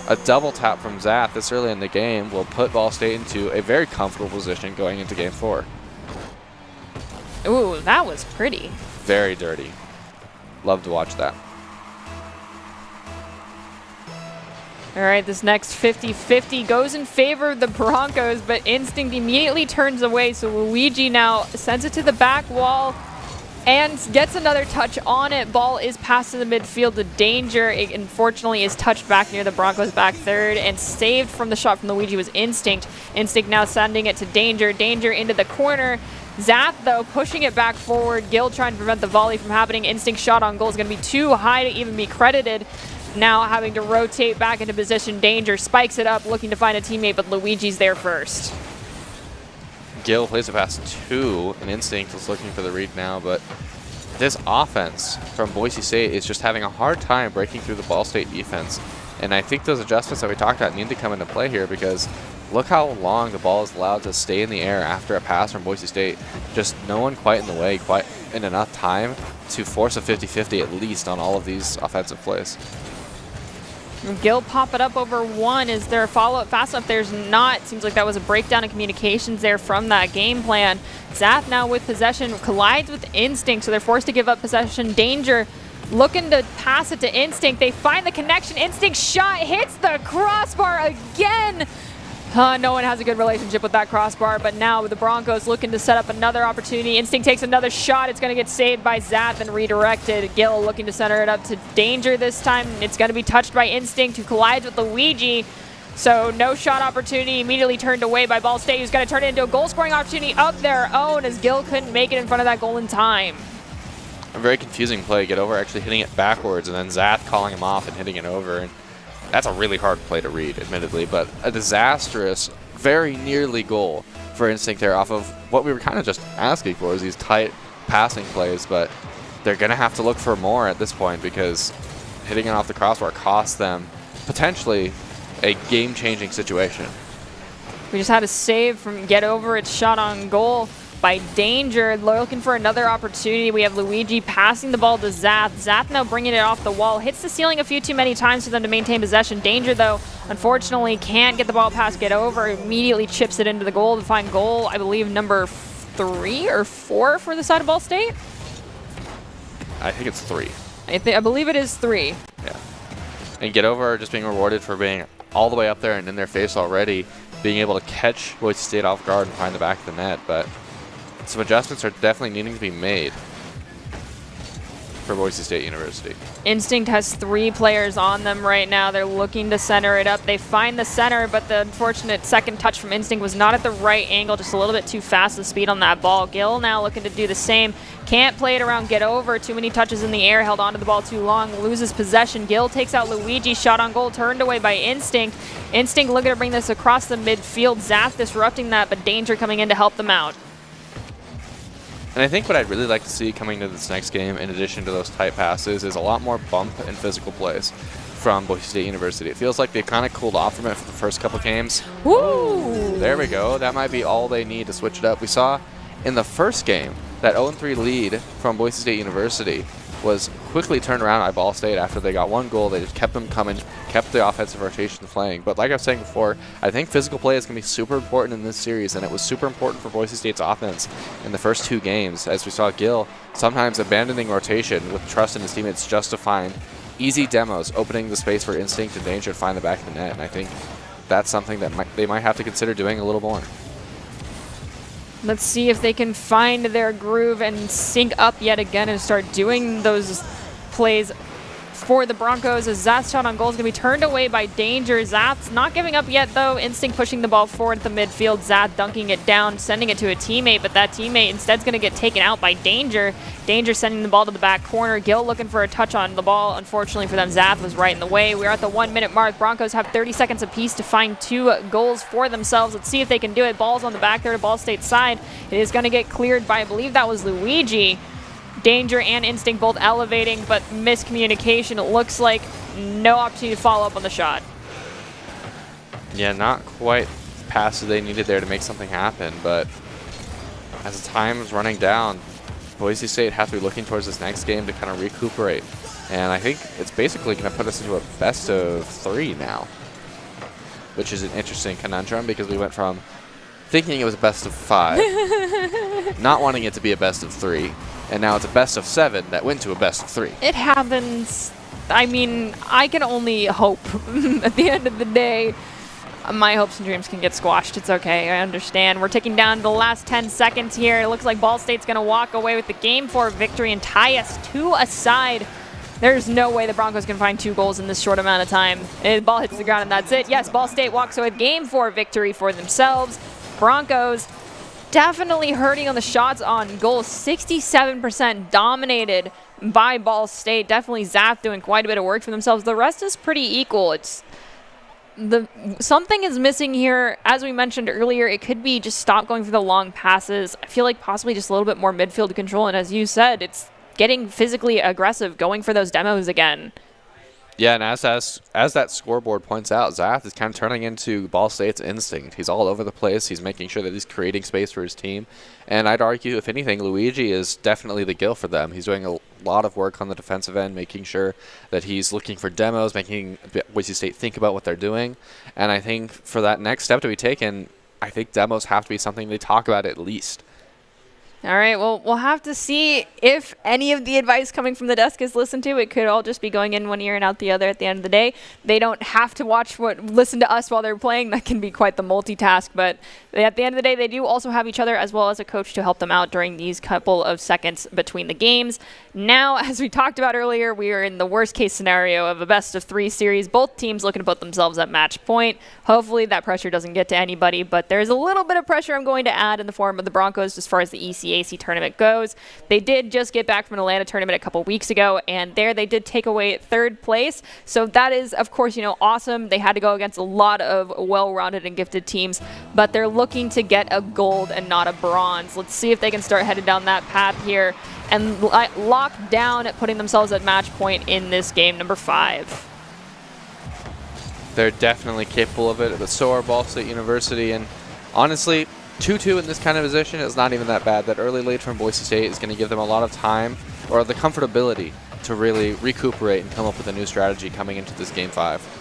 A double tap from Zap this early in the game will put Ball State into a very comfortable position going into Game 4. Ooh, that was pretty. Very dirty. Love to watch that. All right, this next 50-50 goes in favor of the Broncos, but Instinct immediately turns away, so Luigi now sends it to the back wall and gets another touch on it. Ball is passed to the midfield to Danger. It unfortunately is touched back near the Broncos back third, and saved from the shot from Luigi was Instinct. Instinct now sending it to Danger. Danger into the corner. Zath, though, pushing it back forward. Gil trying to prevent the volley from happening. Instinct shot on goal is going to be too high to even be credited. Now having to rotate back into position. Danger spikes it up, looking to find a teammate, but Luigi's there first. Gil plays it past 2, and Instinct is looking for the read now, but this offense from Boise State is just having a hard time breaking through the Ball State defense. And I think those adjustments that we talked about need to come into play here, because look how long the ball is allowed to stay in the air after a pass from Boise State. Just no one quite in the way, quite in enough time to force a 50-50 at least on all of these offensive plays. Gil pop it up over 1. Is there a follow-up fast enough? There's not. Seems like that was a breakdown in communications there from that game plan. Zath now with possession collides with Instinct, so they're forced to give up possession. Danger looking to pass it to Instinct. They find the connection. Instinct shot hits the crossbar again. No one has a good relationship with that crossbar, but now with the Broncos looking to set up another opportunity. Instinct takes another shot. It's going to get saved by Zath and redirected. Gil looking to center it up to Danger this time. It's going to be touched by Instinct, who collides with Luigi. So no shot opportunity, immediately turned away by Ball State, who's going to turn it into a goal-scoring opportunity of their own, as Gil couldn't make it in front of that goal in time. A very confusing play. Get over actually hitting it backwards, and then Zath calling him off and hitting it over. And that's a really hard play to read, admittedly, but a disastrous, very nearly goal for Instinct there off of what we were kind of just asking for, is these tight passing plays, but they're going to have to look for more at this point, because hitting it off the crossbar costs them potentially a game-changing situation. We just had a save from Get Over It, shot on goal by Danger, looking for another opportunity. We have Luigi passing the ball to Zath. Zath now bringing it off the wall. Hits the ceiling a few too many times for them to maintain possession. Danger, though, unfortunately can't get the ball past Get Over. Immediately chips it into the goal to find goal, I believe, number 3 or 4 for the side of Ball State? I think it's 3. I believe it is 3. Yeah. And Get Over just being rewarded for being all the way up there and in their face already, being able to catch Boise State off guard and find the back of the net, but some adjustments are definitely needing to be made for Boise State University. Instinct has 3 players on them right now. They're looking to center it up. They find the center, but the unfortunate second touch from Instinct was not at the right angle, just a little bit too fast the speed on that ball. Gil now looking to do the same. Can't play it around Get Over. Too many touches in the air, held onto the ball too long, loses possession. Gil takes out Luigi, shot on goal, turned away by Instinct. Instinct looking to bring this across the midfield. Zath disrupting that, but Danger coming in to help them out. And I think what I'd really like to see coming to this next game, in addition to those tight passes, is a lot more bump and physical plays from Boise State University. It feels like they've kind of cooled off from it for the first couple games. Woo! There we go. That might be all they need to switch it up. We saw in the first game that 0-3 lead from Boise State University was quickly turned around by Ball State after they got 1 goal. They just kept them coming, kept the offensive rotation playing. But like I was saying before, I think physical play is going to be super important in this series, and it was super important for Boise State's offense in the first 2 games, as we saw Gil sometimes abandoning rotation with trust in his teammates just to find easy demos, opening the space for Instinct and Danger to find the back of the net. And I think that's something that they might have to consider doing a little more. Let's see if they can find their groove and sync up yet again and start doing those plays for the Broncos, as Zath's shot on goal is going to be turned away by Danger. Zath's not giving up yet, though. Instinct pushing the ball forward at the midfield. Zath dunking it down, sending it to a teammate, but that teammate instead is going to get taken out by Danger. Danger sending the ball to the back corner. Gil looking for a touch on the ball. Unfortunately for them, Zath was right in the way. We're at the 1-minute mark. Broncos have 30 seconds apiece to find 2 goals for themselves. Let's see if they can do it. Ball's on the back there to Ball State's side. It is going to get cleared by, I believe that was Luigi. Danger and Instinct both elevating, but miscommunication. It looks like no opportunity to follow up on the shot. Yeah, not quite the pass that they needed there to make something happen, but as the time is running down, Boise State has to be looking towards this next game to kind of recuperate. And I think it's basically going to put us into a best of 3 now, which is an interesting conundrum, because we went from thinking it was a best of 5, not wanting it to be a best of 3, and now it's a best of 7 that went to a best of 3. It happens. I mean, I can only hope. At the end of the day, my hopes and dreams can get squashed. It's okay. I understand. We're ticking down to the last 10 seconds here. It looks like Ball State's going to walk away with the Game 4 victory and tie us 2-aside. There's no way the Broncos can find 2 goals in this short amount of time. The ball hits the ground and that's it. Yes, Ball State walks away with Game 4 victory for themselves. Broncos definitely hurting on the shots on goal. 67% dominated by Ball State. Definitely Zath doing quite a bit of work for themselves. The rest is pretty equal. Something is missing here. As we mentioned earlier, it could be just stop going for the long passes. I feel like possibly just a little bit more midfield control. And as you said, it's getting physically aggressive, going for those demos again. Yeah, and as that scoreboard points out, Zath is kind of turning into Ball State's instinct. He's all over the place. He's making sure that he's creating space for his team. And I'd argue, if anything, Luigi is definitely the gill for them. He's doing a lot of work on the defensive end, making sure that he's looking for demos, making Boise State think about what they're doing. And I think for that next step to be taken, I think demos have to be something they talk about at least. All right, well, we'll have to see if any of the advice coming from the desk is listened to. It could all just be going in one ear and out the other at the end of the day. They don't have to listen to us while they're playing. That can be quite the multitask, but at the end of the day, they do also have each other as well as a coach to help them out during these couple of seconds between the games. Now, as we talked about earlier, we are in the worst case scenario of a best-of-3 series. Both teams looking to put themselves at match point. Hopefully that pressure doesn't get to anybody, but there's a little bit of pressure I'm going to add in the form of the Broncos as far as the ECAC tournament goes. They did just get back from an Atlanta tournament a couple weeks ago, and there they did take away third place. So that is, of course, awesome. They had to go against a lot of well-rounded and gifted teams, but they're looking to get a gold and not a bronze. Let's see if they can start headed down that path here and lock down at putting themselves at match point in this game number 5. They're definitely capable of it, but so are Ball State University. And honestly, 2-2 in this kind of position is not even that bad. That early lead from Boise State is going to give them a lot of time, or the comfortability, to really recuperate and come up with a new strategy coming into this Game 5.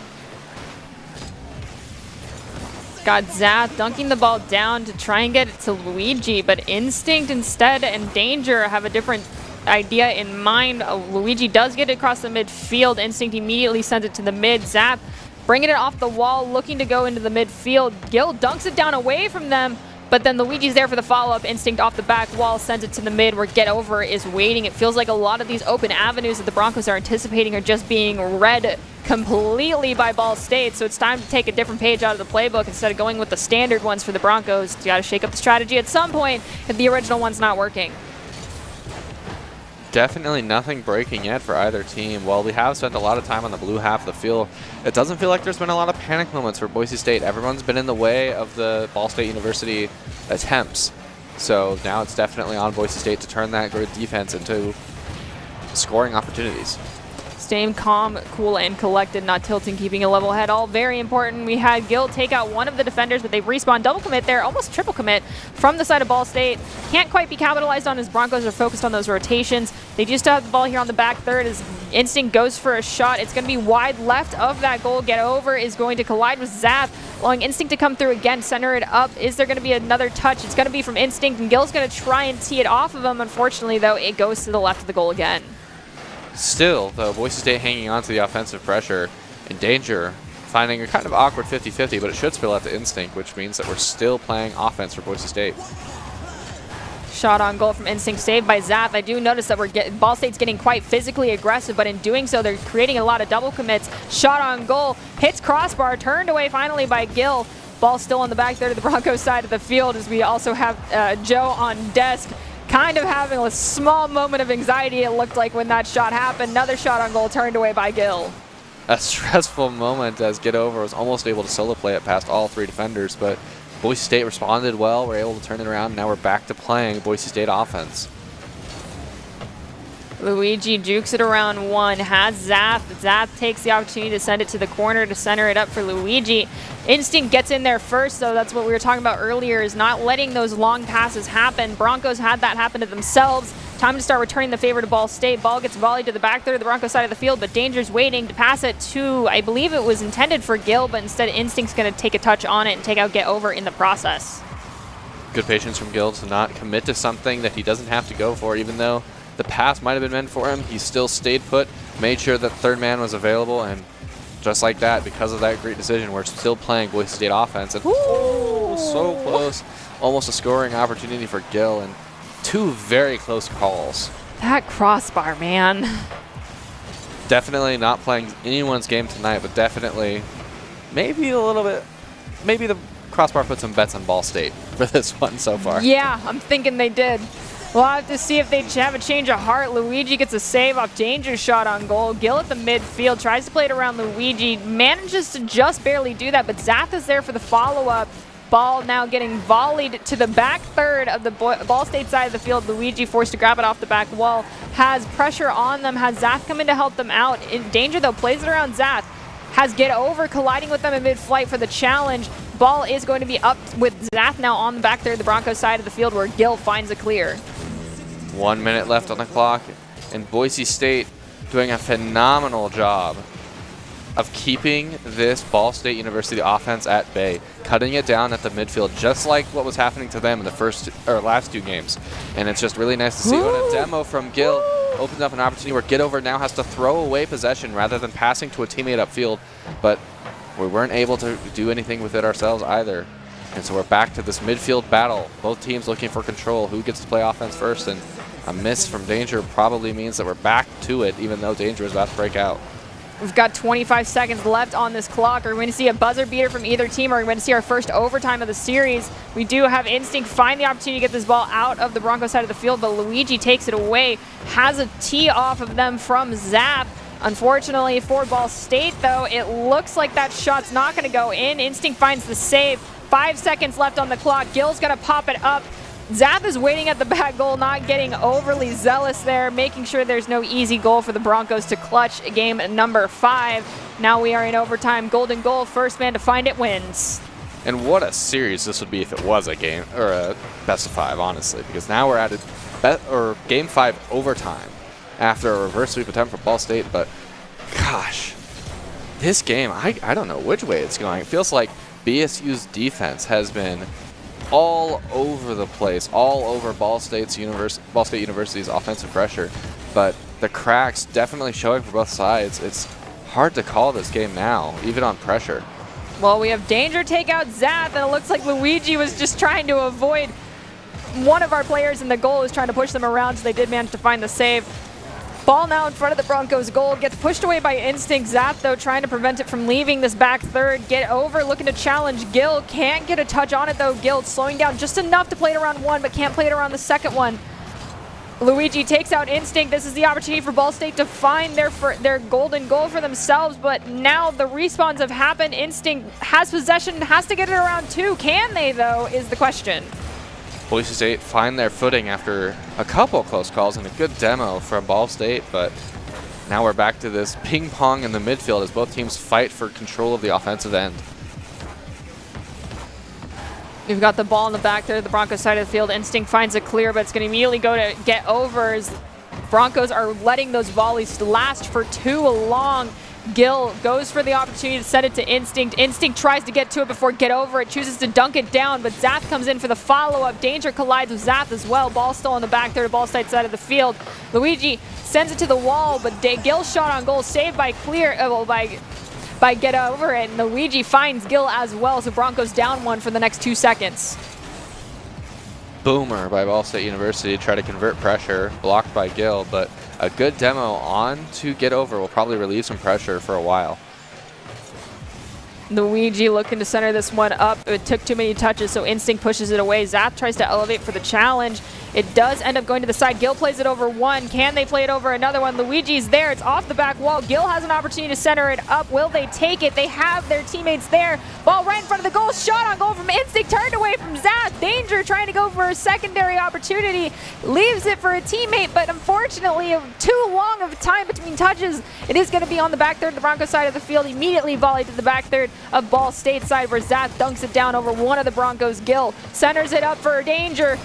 Got Zath dunking the ball down to try and get it to Luigi, but Instinct instead and Danger have a different idea in mind. Luigi does get it across the midfield. Instinct immediately sends it to the mid. Zath bringing it off the wall, looking to go into the midfield. Gil dunks it down away from them, but then Luigi's there for the follow-up. Instinct off the back wall, sends it to the mid where Get Over is waiting. It feels like a lot of these open avenues that the Broncos are anticipating are just being read completely by Ball State, so it's time to take a different page out of the playbook instead of going with the standard ones for the Broncos. You got to shake up the strategy at some point if the original one's not working. Definitely nothing breaking yet for either team. While we have spent a lot of time on the blue half of the field, it doesn't feel like there's been a lot of panic moments for Boise State. Everyone's been in the way of the Ball State University attempts. So now it's definitely on Boise State to turn that good defense into scoring opportunities. Staying calm, cool, and collected, not tilting, keeping a level head. All very important. We had Gil take out one of the defenders, but they've respawned double commit there, almost triple commit from the side of Ball State. Can't quite be capitalized on as Broncos are focused on those rotations. They just have the ball here on the back third as Instinct goes for a shot. It's going to be wide left of that goal. Get Over is going to collide with Zath, allowing Instinct to come through again, center it up. Is there going to be another touch? It's going to be from Instinct, and Gil's going to try and tee it off of him. Unfortunately, though, it goes to the left of the goal again. Still, though, Boise State hanging on to the offensive pressure. In Danger, finding a kind of awkward 50-50, but it should spill out to Instinct, which means that we're still playing offense for Boise State. Shot on goal from Instinct, saved by Zath. I do notice that Ball State's getting quite physically aggressive, but in doing so, they're creating a lot of double commits. Shot on goal, hits crossbar, turned away finally by Gil. Ball still on the back there to the Broncos side of the field as we also have Joe on desk, kind of having a small moment of anxiety, it looked like, when that shot happened. Another shot on goal turned away by Gil. A stressful moment as Get Over was almost able to solo play it past all 3 defenders, but Boise State responded well. We're able to turn it around, and now we're back to playing Boise State offense. Luigi jukes it around one, has Zath. Zath takes the opportunity to send it to the corner to center it up for Luigi. Instinct gets in there first, so that's what we were talking about earlier, is not letting those long passes happen. Broncos had that happen to themselves. Time to start returning the favor to Ball State. Ball gets volleyed to the back third of the Broncos side of the field, but Danger's waiting to pass it to, I believe it was intended for Gil, but instead Instinct's going to take a touch on it and take out Get Over in the process. Good patience from Gil to not commit to something that he doesn't have to go for, even though the pass might have been meant for him. He still stayed put, made sure that third man was available, and just like that, because of that great decision, we're still playing Boise State offense. And so close. Almost a scoring opportunity for Gil, and 2 very close calls. That crossbar, man. Definitely not playing anyone's game tonight, but definitely maybe a little bit, maybe the crossbar put some bets on Ball State. for this one so far. Yeah, I'm thinking they did. We'll have to see if they have a change of heart. Luigi gets a save off Danger shot on goal. Gil at the midfield tries to play it around Luigi, manages to just barely do that, but Zath is there for the follow-up. Ball now getting volleyed to the back third of the Ball State side of the field. Luigi forced to grab it off the back wall. Has pressure on them, has Zath come in to help them out. In Danger, though, plays it around Zath. Has Get Over colliding with them in mid-flight for the challenge. Ball is going to be up with Zath now on the back third, the Broncos side of the field, where Gil finds a clear. 1 minute left on the clock, and Boise State doing a phenomenal job of keeping this Ball State University offense at bay, cutting it down at the midfield, just like what was happening to them in the last 2 games. And it's just really nice to see. On a demo from Gil opens up an opportunity where Get Over now has to throw away possession rather than passing to a teammate upfield, but we weren't able to do anything with it ourselves either. And so we're back to this midfield battle. Both teams looking for control. Who gets to play offense first? And a miss from Danger probably means that we're back to it, even though Danger is about to break out. We've got 25 seconds left on this clock. Are we going to see a buzzer beater from either team, or are we going to see our first overtime of the series? We do have Instinct find the opportunity to get this ball out of the Broncos side of the field, but Luigi takes it away, has a tee off of them from Zap. Unfortunately for Ball State, though, it looks like that shot's not going to go in. Instinct finds the save. 5 seconds left on the clock. Gil's going to pop it up. Zath is waiting at the back goal, not getting overly zealous there, making sure there's no easy goal for the Broncos to clutch game number 5. Now we are in overtime. Golden goal. First man to find it wins. And what a series this would be if it was a game, or a best of 5, honestly, because now we're at game 5 overtime after a reverse sweep attempt for Ball State. But gosh, this game, I don't know which way it's going. It feels like BSU's defense has been all over the place, all over Ball State University's offensive pressure, but the cracks definitely showing for both sides. It's hard to call this game now, even on pressure. Well, we have Danger take out Zath, and it looks like Luigi was just trying to avoid one of our players, and the goal is trying to push them around, so they did manage to find the save. Ball now in front of the Broncos goal, gets pushed away by Instinct. Zath, though, trying to prevent it from leaving this back third. Get Over, looking to challenge Gil. Can't get a touch on it, though. Gil slowing down just enough to play it around one, but can't play it around the second one. Luigi takes out Instinct. This is the opportunity for Ball State to find their golden goal for themselves, but now the respawns have happened. Instinct has possession, has to get it around 2. Can they, though, is the question. Boise State find their footing after a couple close calls and a good demo from Ball State, but now we're back to this ping pong in the midfield as both teams fight for control of the offensive end. We've got the ball in the back there, the Broncos side of the field. Instinct finds it clear, but it's going to immediately go to Get Over as Broncos are letting those volleys last for too long. Gil goes for the opportunity to set it to Instinct. Instinct tries to get to it before Get Over it, chooses to dunk it down, but Zath comes in for the follow-up. Danger collides with Zath as well. Ball still on the back third, Ball State side of the field. Luigi sends it to the wall, but Gil's shot on goal saved by by Get Over it, and Luigi finds Gil as well, so Broncos down 1 for the next 2 seconds. Boomer by Ball State University to try to convert pressure, blocked by Gil, but a good demo on to Get Over will probably relieve some pressure for a while. Luigi looking to center this one up. It took too many touches, so Instinct pushes it away. Zath tries to elevate for the challenge. It does end up going to the side. Gil plays it over 1. Can they play it over another one? Luigi's there. It's off the back wall. Gil has an opportunity to center it up. Will they take it? They have their teammates there. Ball right in front of the goal. Shot on goal from Instinct. Turned away from Zath. Danger trying to go for a secondary opportunity. Leaves it for a teammate, but unfortunately, too long of a time between touches. It is going to be on the back third, the Broncos side of the field. Immediately volleyed to the back third of Ball State side, where Zath dunks it down over one of the Broncos. Gil centers it up for Danger.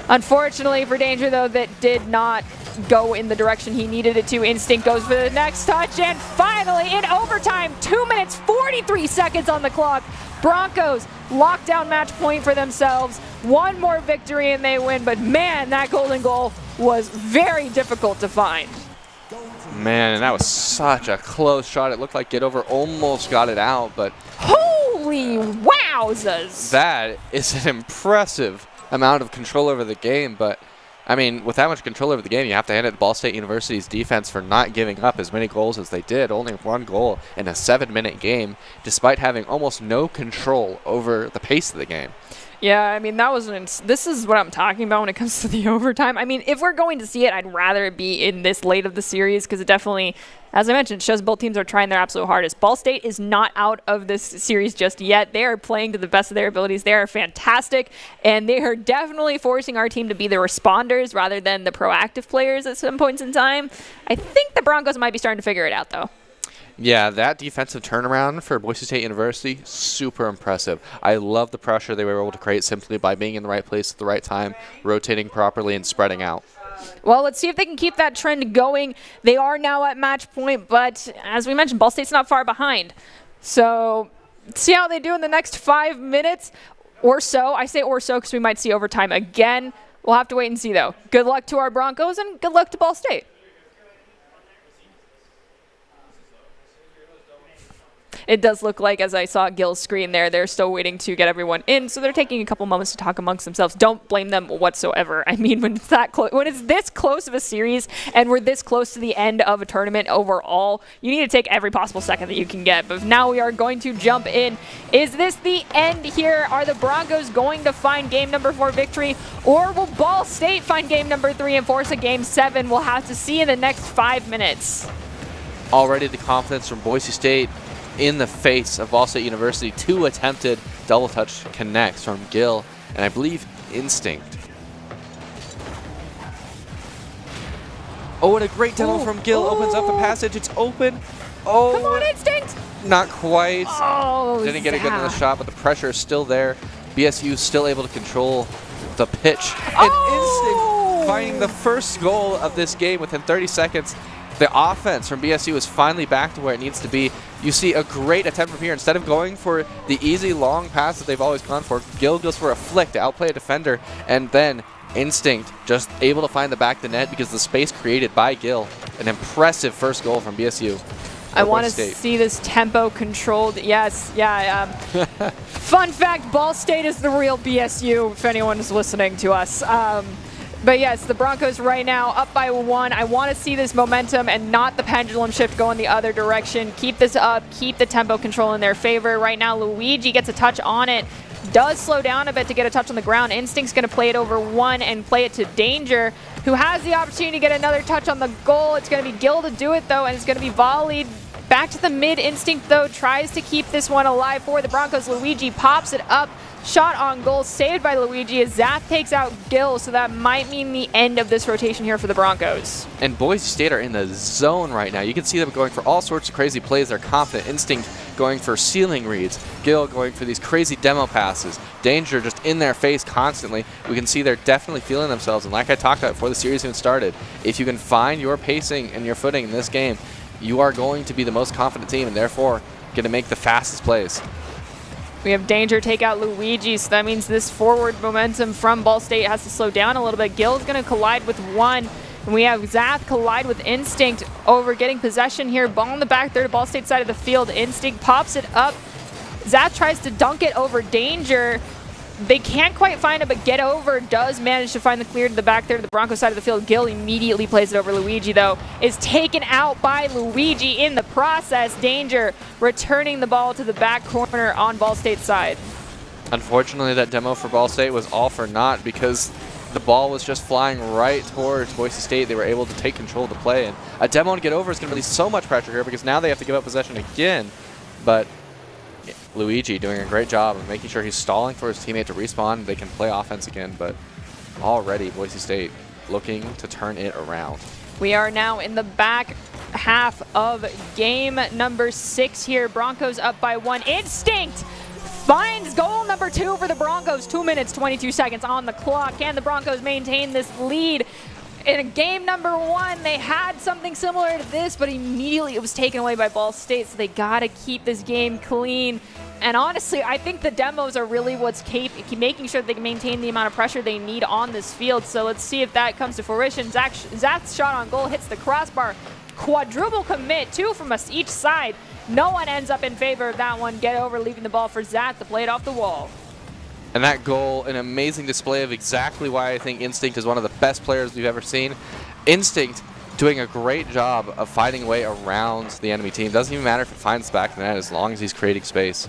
Unfortunately for Danger, though, that did not go in the direction he needed it to. Instinct goes for the next touch, and finally, in overtime, 2 minutes, 43 seconds on the clock. Broncos lockdown match point for themselves. One more victory and they win, but man, that golden goal was very difficult to find. Man, and that was such a close shot. It looked like Get Over almost got it out, but holy wowzers! That is an impressive amount of control over the game, but I mean, with that much control over the game, you have to hand it to Ball State University's defense for not giving up as many goals as they did. Only 1 goal in a 7-minute game, despite having almost no control over the pace of the game. Yeah, I mean, this is what I'm talking about when it comes to the overtime. I mean, if we're going to see it, I'd rather it be in this late of the series because it definitely, as I mentioned, shows both teams are trying their absolute hardest. Ball State is not out of this series just yet. They are playing to the best of their abilities. They are fantastic, and they are definitely forcing our team to be the responders rather than the proactive players at some points in time. I think the Broncos might be starting to figure it out, though. Yeah, that defensive turnaround for Boise State University, super impressive. I love the pressure they were able to create simply by being in the right place at the right time, rotating properly, and spreading out. Well, let's see if they can keep that trend going. They are now at match point, but as we mentioned, Ball State's not far behind. So see how they do in the next 5 minutes or so. I say or so because we might see overtime again. We'll have to wait and see, though. Good luck to our Broncos, and good luck to Ball State. It does look like, as I saw Gil's screen there, they're still waiting to get everyone in, so they're taking a couple moments to talk amongst themselves. Don't blame them whatsoever. I mean, when it's this close of a series and we're this close to the end of a tournament overall, you need to take every possible second that you can get. But now we are going to jump in. Is this the end here? Are the Broncos going to find game number 4 victory, or will Ball State find game number 3 and force a game 7? We'll have to see in the next 5 minutes. Already the confidence from Boise State in the face of Ball State University. 2 attempted double touch connects from Gil and I believe Instinct. Oh, and a great demo from Gil opens up the passage. It's open. Oh, come on, Instinct! Not quite. Oh, didn't get a good enough shot, but the pressure is still there. BSU still able to control the pitch. And Instinct finding the first goal of this game within 30 seconds. The offense from BSU is finally back to where it needs to be. You see a great attempt from here. Instead of going for the easy long pass that they've always gone for, Gil goes for a flick to outplay a defender, and then Instinct just able to find the back of the net because the space created by Gil. An impressive first goal from BSU. I want to see this tempo controlled. Yes, yeah. Fun fact, Ball State is the real BSU, if anyone is listening to us. But yes, the Broncos right now up by 1. I want to see this momentum and not the pendulum shift go in the other direction. Keep this up, keep the tempo control in their favor. Right now, Luigi gets a touch on it. Does slow down a bit to get a touch on the ground. Instinct's going to play it over 1 and play it to Danger, who has the opportunity to get another touch on the goal. It's going to be Gil to do it, though, and it's going to be volleyed. Back to the mid. Instinct, though, tries to keep this one alive for the Broncos. Luigi pops it up. Shot on goal, saved by Luigi as Zath takes out Gil, so that might mean the end of this rotation here for the Broncos. And Boise State are in the zone right now. You can see them going for all sorts of crazy plays. They're confident. Instinct going for ceiling reads. Gil going for these crazy demo passes. Danger just in their face constantly. We can see they're definitely feeling themselves. And like I talked about before the series even started, if you can find your pacing and your footing in this game, you are going to be the most confident team and therefore going to make the fastest plays. We have Danger take out Luigi, so that means this forward momentum from Ball State has to slow down a little bit. Gil's going to collide with 1, and we have Zath collide with Instinct over getting possession here. Ball in the back third, Ball State side of the field. Instinct pops it up. Zath tries to dunk it over Danger. They can't quite find it, but Get Over does manage to find the clear to the back there to the Broncos side of the field. Gil immediately plays it over Luigi, though. Is taken out by Luigi in the process. Danger returning the ball to the back corner on Ball State's side. Unfortunately, that demo for Ball State was all for naught because the ball was just flying right towards Boise State. They were able to take control of the play. And a demo to Get Over is going to release so much pressure here because now they have to give up possession again. But Luigi doing a great job of making sure he's stalling for his teammate to respawn. They can play offense again, but already Boise State looking to turn it around. We are now in the back half of game number 6 here. Broncos up by 1. Instinct finds goal number 2 for the Broncos. 2 minutes, 22 seconds on the clock. Can the Broncos maintain this lead? In game number 1, they had something similar to this, but immediately it was taken away by Ball State, so they got to keep this game clean. And honestly, I think the demos are really what's making sure that they can maintain the amount of pressure they need on this field. So let's see if that comes to fruition. Zath's shot on goal hits the crossbar. Quadruple commit, 2 from us each side. No one ends up in favor of that one. Get Over leaving the ball for Zath to play it off the wall. And that goal, an amazing display of exactly why I think Instinct is one of the best players we've ever seen. Instinct doing a great job of fighting a way around the enemy team. Doesn't even matter if it finds the back of the net as long as he's creating space.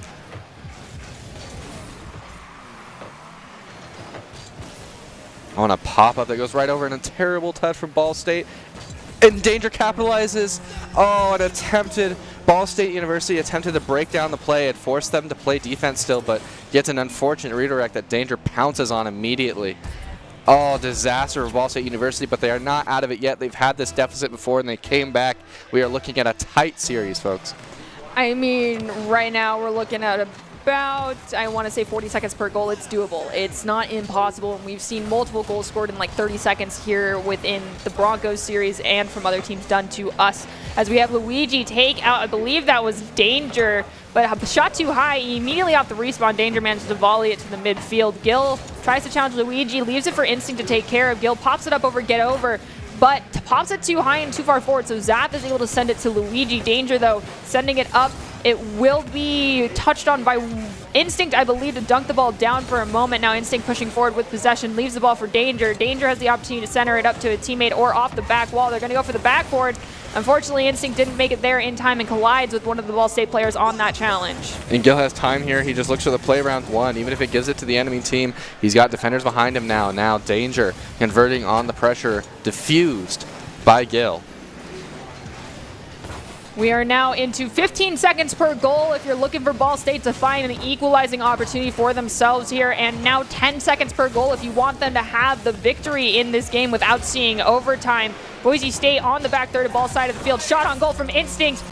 On a pop-up that goes right over, and a terrible touch from Ball State. And Danger capitalizes. Oh, Ball State University attempted to break down the play. It forced them to play defense still, but gets an unfortunate redirect that Danger pounces on immediately. Oh, disaster for Ball State University, but they are not out of it yet. They've had this deficit before, and they came back. We are looking at a tight series, folks. I mean, right now we're looking at about, I want to say 40 seconds per goal. It's doable. It's not impossible. And we've seen multiple goals scored in like 30 seconds here within the Broncos series and from other teams done to us. As we have Luigi take out, I believe that was Danger, but shot too high. Immediately off the respawn, Danger manages to volley it to the midfield. Gil tries to challenge Luigi, leaves it for Instinct to take care of. Gil pops it up over Get Over, but pops it too high and too far forward, so Zap is able to send it to Luigi. Danger, though, sending it up. It will be touched on by Instinct, I believe, to dunk the ball down for a moment. Now Instinct pushing forward with possession, leaves the ball for Danger. Danger has the opportunity to center it up to a teammate or off the back wall. They're going to go for the backboard. Unfortunately, Instinct didn't make it there in time and collides with one of the Ball State players on that challenge. And Gil has time here. He just looks for the play round one. Even if it gives it to the enemy team, he's got defenders behind him now. Now Danger converting on the pressure, diffused by Gil. We are now into 15 seconds per goal if you're looking for Ball State to find an equalizing opportunity for themselves here, and now 10 seconds per goal if you want them to have the victory in this game without seeing overtime. Boise State on the back third of ball side of the field. Shot on goal from Instinct,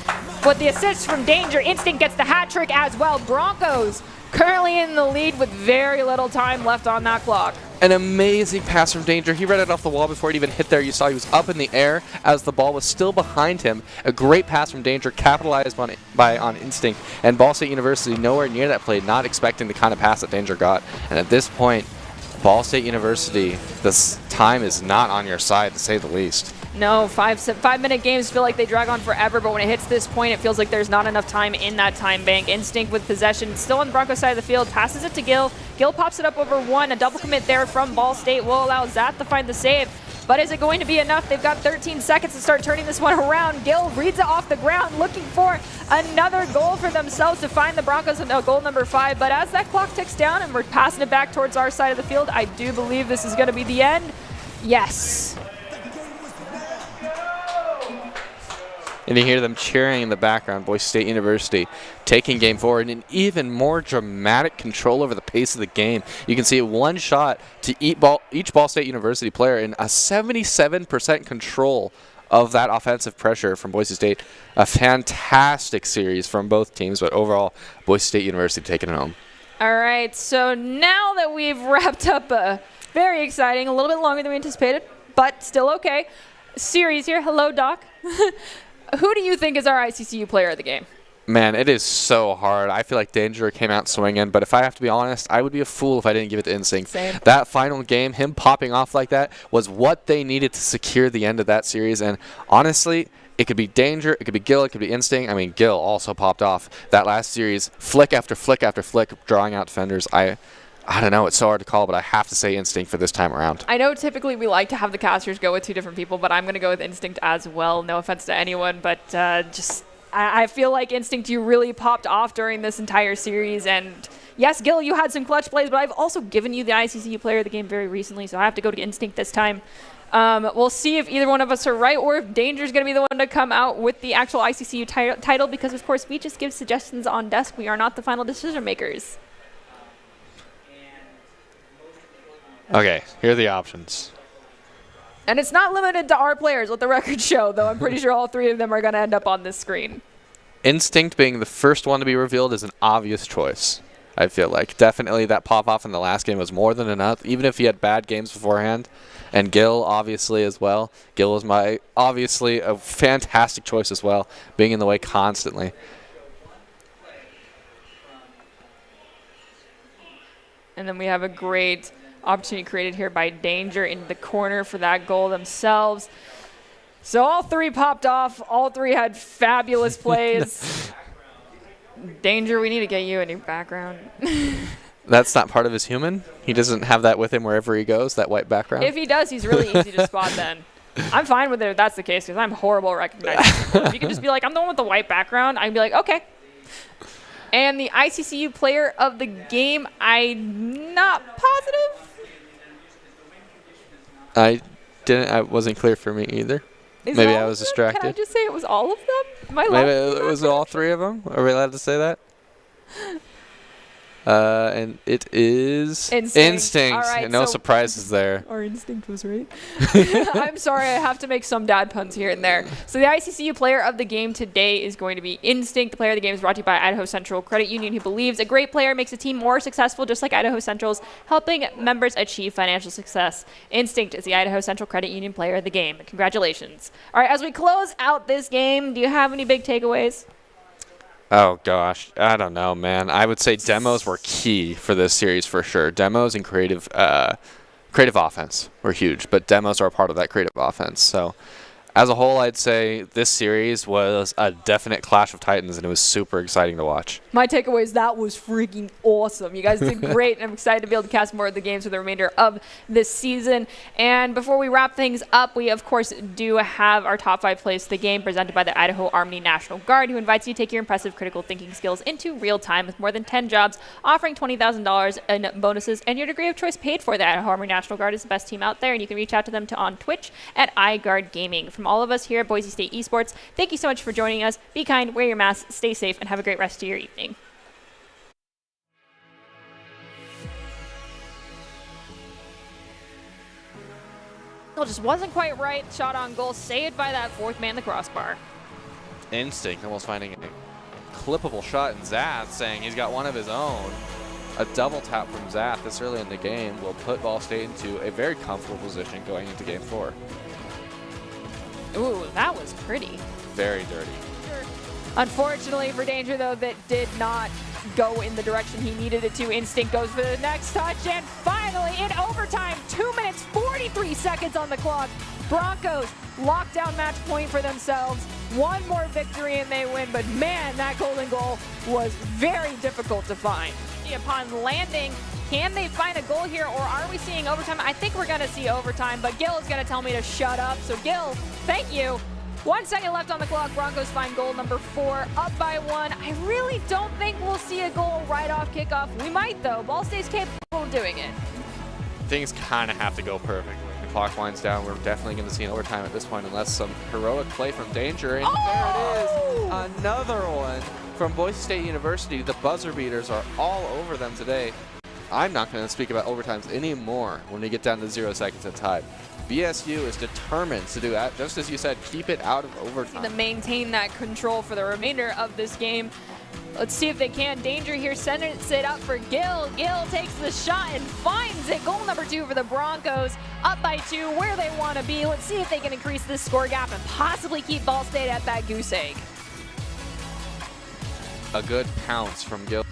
but the assist from Danger. Instinct gets the hat trick as well. Broncos currently in the lead with very little time left on that clock. An amazing pass from Danger. He read it off the wall before it even hit there. You saw he was up in the air as the ball was still behind him. A great pass from Danger, capitalized on Instinct. And Ball State University nowhere near that play, not expecting the kind of pass that Danger got. And at this point, Ball State University, this time is not on your side, to say the least. No, 5-minute games feel like they drag on forever, but when it hits this point, it feels like there's not enough time in that time bank. Instinct with possession, still on the Broncos side of the field, passes it to Gil. Gil pops it up over one. A double commit there from Ball State will allow Zap to find the save. But is it going to be enough? They've got 13 seconds to start turning this one around. Gil reads it off the ground, looking for another goal for themselves to find the Broncos with goal number 5. But as that clock ticks down and we're passing it back towards our side of the field, I do believe this is going to be the end. Yes. And you hear them cheering in the background. Boise State University taking game forward and even more dramatic control over the pace of the game. You can see one shot to each Ball State University player and a 77% control of that offensive pressure from Boise State. A fantastic series from both teams, but overall, Boise State University taking it home. All right, so now that we've wrapped up a very exciting, a little bit longer than we anticipated, but still okay, series here. Hello, Doc. Who do you think is our ICCU player of the game? Man, it is so hard. I feel like Danger came out swinging, but if I have to be honest, I would be a fool if I didn't give it to Instinct. Same. That final game, him popping off like that, was what they needed to secure the end of that series. And honestly, it could be Danger, it could be Gil, it could be Instinct. I mean, Gil also popped off that last series, flick after flick after flick, drawing out defenders. I don't know, it's so hard to call, but I have to say Instinct for this time around. I know typically we like to have the casters go with two different people, but I'm going to go with Instinct as well. No offense to anyone, but I feel like Instinct, you really popped off during this entire series. And yes, Gil, you had some clutch plays, but I've also given you the ICCU player of the game very recently, so I have to go to Instinct this time. We'll see if either one of us are right or if Danger's going to be the one to come out with the actual ICCU title because, of course, we just give suggestions on desk. We are not the final decision makers. Okay, here are the options. And it's not limited to our players, let the record show, though I'm pretty sure all three of them are going to end up on this screen. Instinct being the first one to be revealed is an obvious choice, I feel like. Definitely that pop-off in the last game was more than enough, even if he had bad games beforehand. And Gil, obviously, as well. Gil was obviously a fantastic choice as well, being in the way constantly. And then we have a great opportunity created here by Danger in the corner for that goal themselves. So all three popped off. All three had fabulous plays. Danger, we need to get you a new background. That's not part of his human? He doesn't have that with him wherever he goes, that white background? If he does, he's really easy to spot then. I'm fine with it if that's the case, because I'm horrible at recognizing people. If you can just be like, I'm the one with the white background, I'd be like, okay. And the ICCU player of the game, I'm not positive. I wasn't clear for me either. Maybe I was distracted. Can I just say it was all of them? Maybe it was all 3 of them. Are we allowed to say that? And it is Instinct. All right, no so surprises there. Our instinct was right. I'm sorry, I have to make some dad puns here and there. So the ICCU player of the game today is going to be Instinct. The player of the game is brought to you by Idaho Central Credit Union, who believes a great player makes a team more successful, just like Idaho Central's, helping members achieve financial success. Instinct is the Idaho Central Credit Union player of the game. Congratulations. All right, as we close out this game, do you have any big takeaways? Oh, gosh. I don't know, man. I would say demos were key for this series for sure. Demos and creative offense were huge, but demos are a part of that creative offense. So as a whole, I'd say this series was a definite clash of titans, and it was super exciting to watch. My takeaway is that was freaking awesome. You guys did great, and I'm excited to be able to cast more of the games for the remainder of this season. And before we wrap things up, we, of course, do have our top 5 plays of the game presented by the Idaho Army National Guard, who invites you to take your impressive critical thinking skills into real time with more than 10 jobs, offering $20,000 in bonuses, and your degree of choice paid for. The Idaho Army National Guard is the best team out there, and you can reach out to them on Twitch at iGuard Gaming. From all of us here at Boise State Esports, thank you so much for joining us. Be kind, wear your mask, stay safe, and have a great rest of your evening. Well, just wasn't quite right. Shot on goal, saved by that 4th man, the crossbar. Instinct almost finding a clippable shot, and Zath saying he's got one of his own. A double tap from Zath this early in the game will put Ball State into a very comfortable position going into Game 4. Ooh, that was pretty. Very dirty. Unfortunately for Danger, though, that did not go in the direction he needed it to. Instinct goes for the next touch, and finally, in overtime, 2 minutes, 43 seconds on the clock, Broncos lock down match point for themselves. One more victory and they win, but man, that golden goal was very difficult to find. Upon landing, can they find a goal here, or are we seeing overtime? I think we're going to see overtime, but Gil is going to tell me to shut up. So Gil, thank you. 1 second left on the clock. Broncos find goal number 4, up by 1. I really don't think we'll see a goal right off kickoff. We might, though. Ball State's capable of doing it. Things kind of have to go perfectly. The clock winds down. We're definitely going to see an overtime at this point, unless some heroic play from Danger. And there it is. Another one from Boise State University. The buzzer beaters are all over them today. I'm not going to speak about overtimes anymore when we get down to 0 seconds and tied. BSU is determined to do that, just as you said, keep it out of overtime. To maintain that control for the remainder of this game. Let's see if they can. Danger here sends it up for Gil. Gil takes the shot and finds it. Goal number 2 for the Broncos. Up by 2, where they want to be. Let's see if they can increase this score gap and possibly keep Ball State at that goose egg. A good pounce from Gil.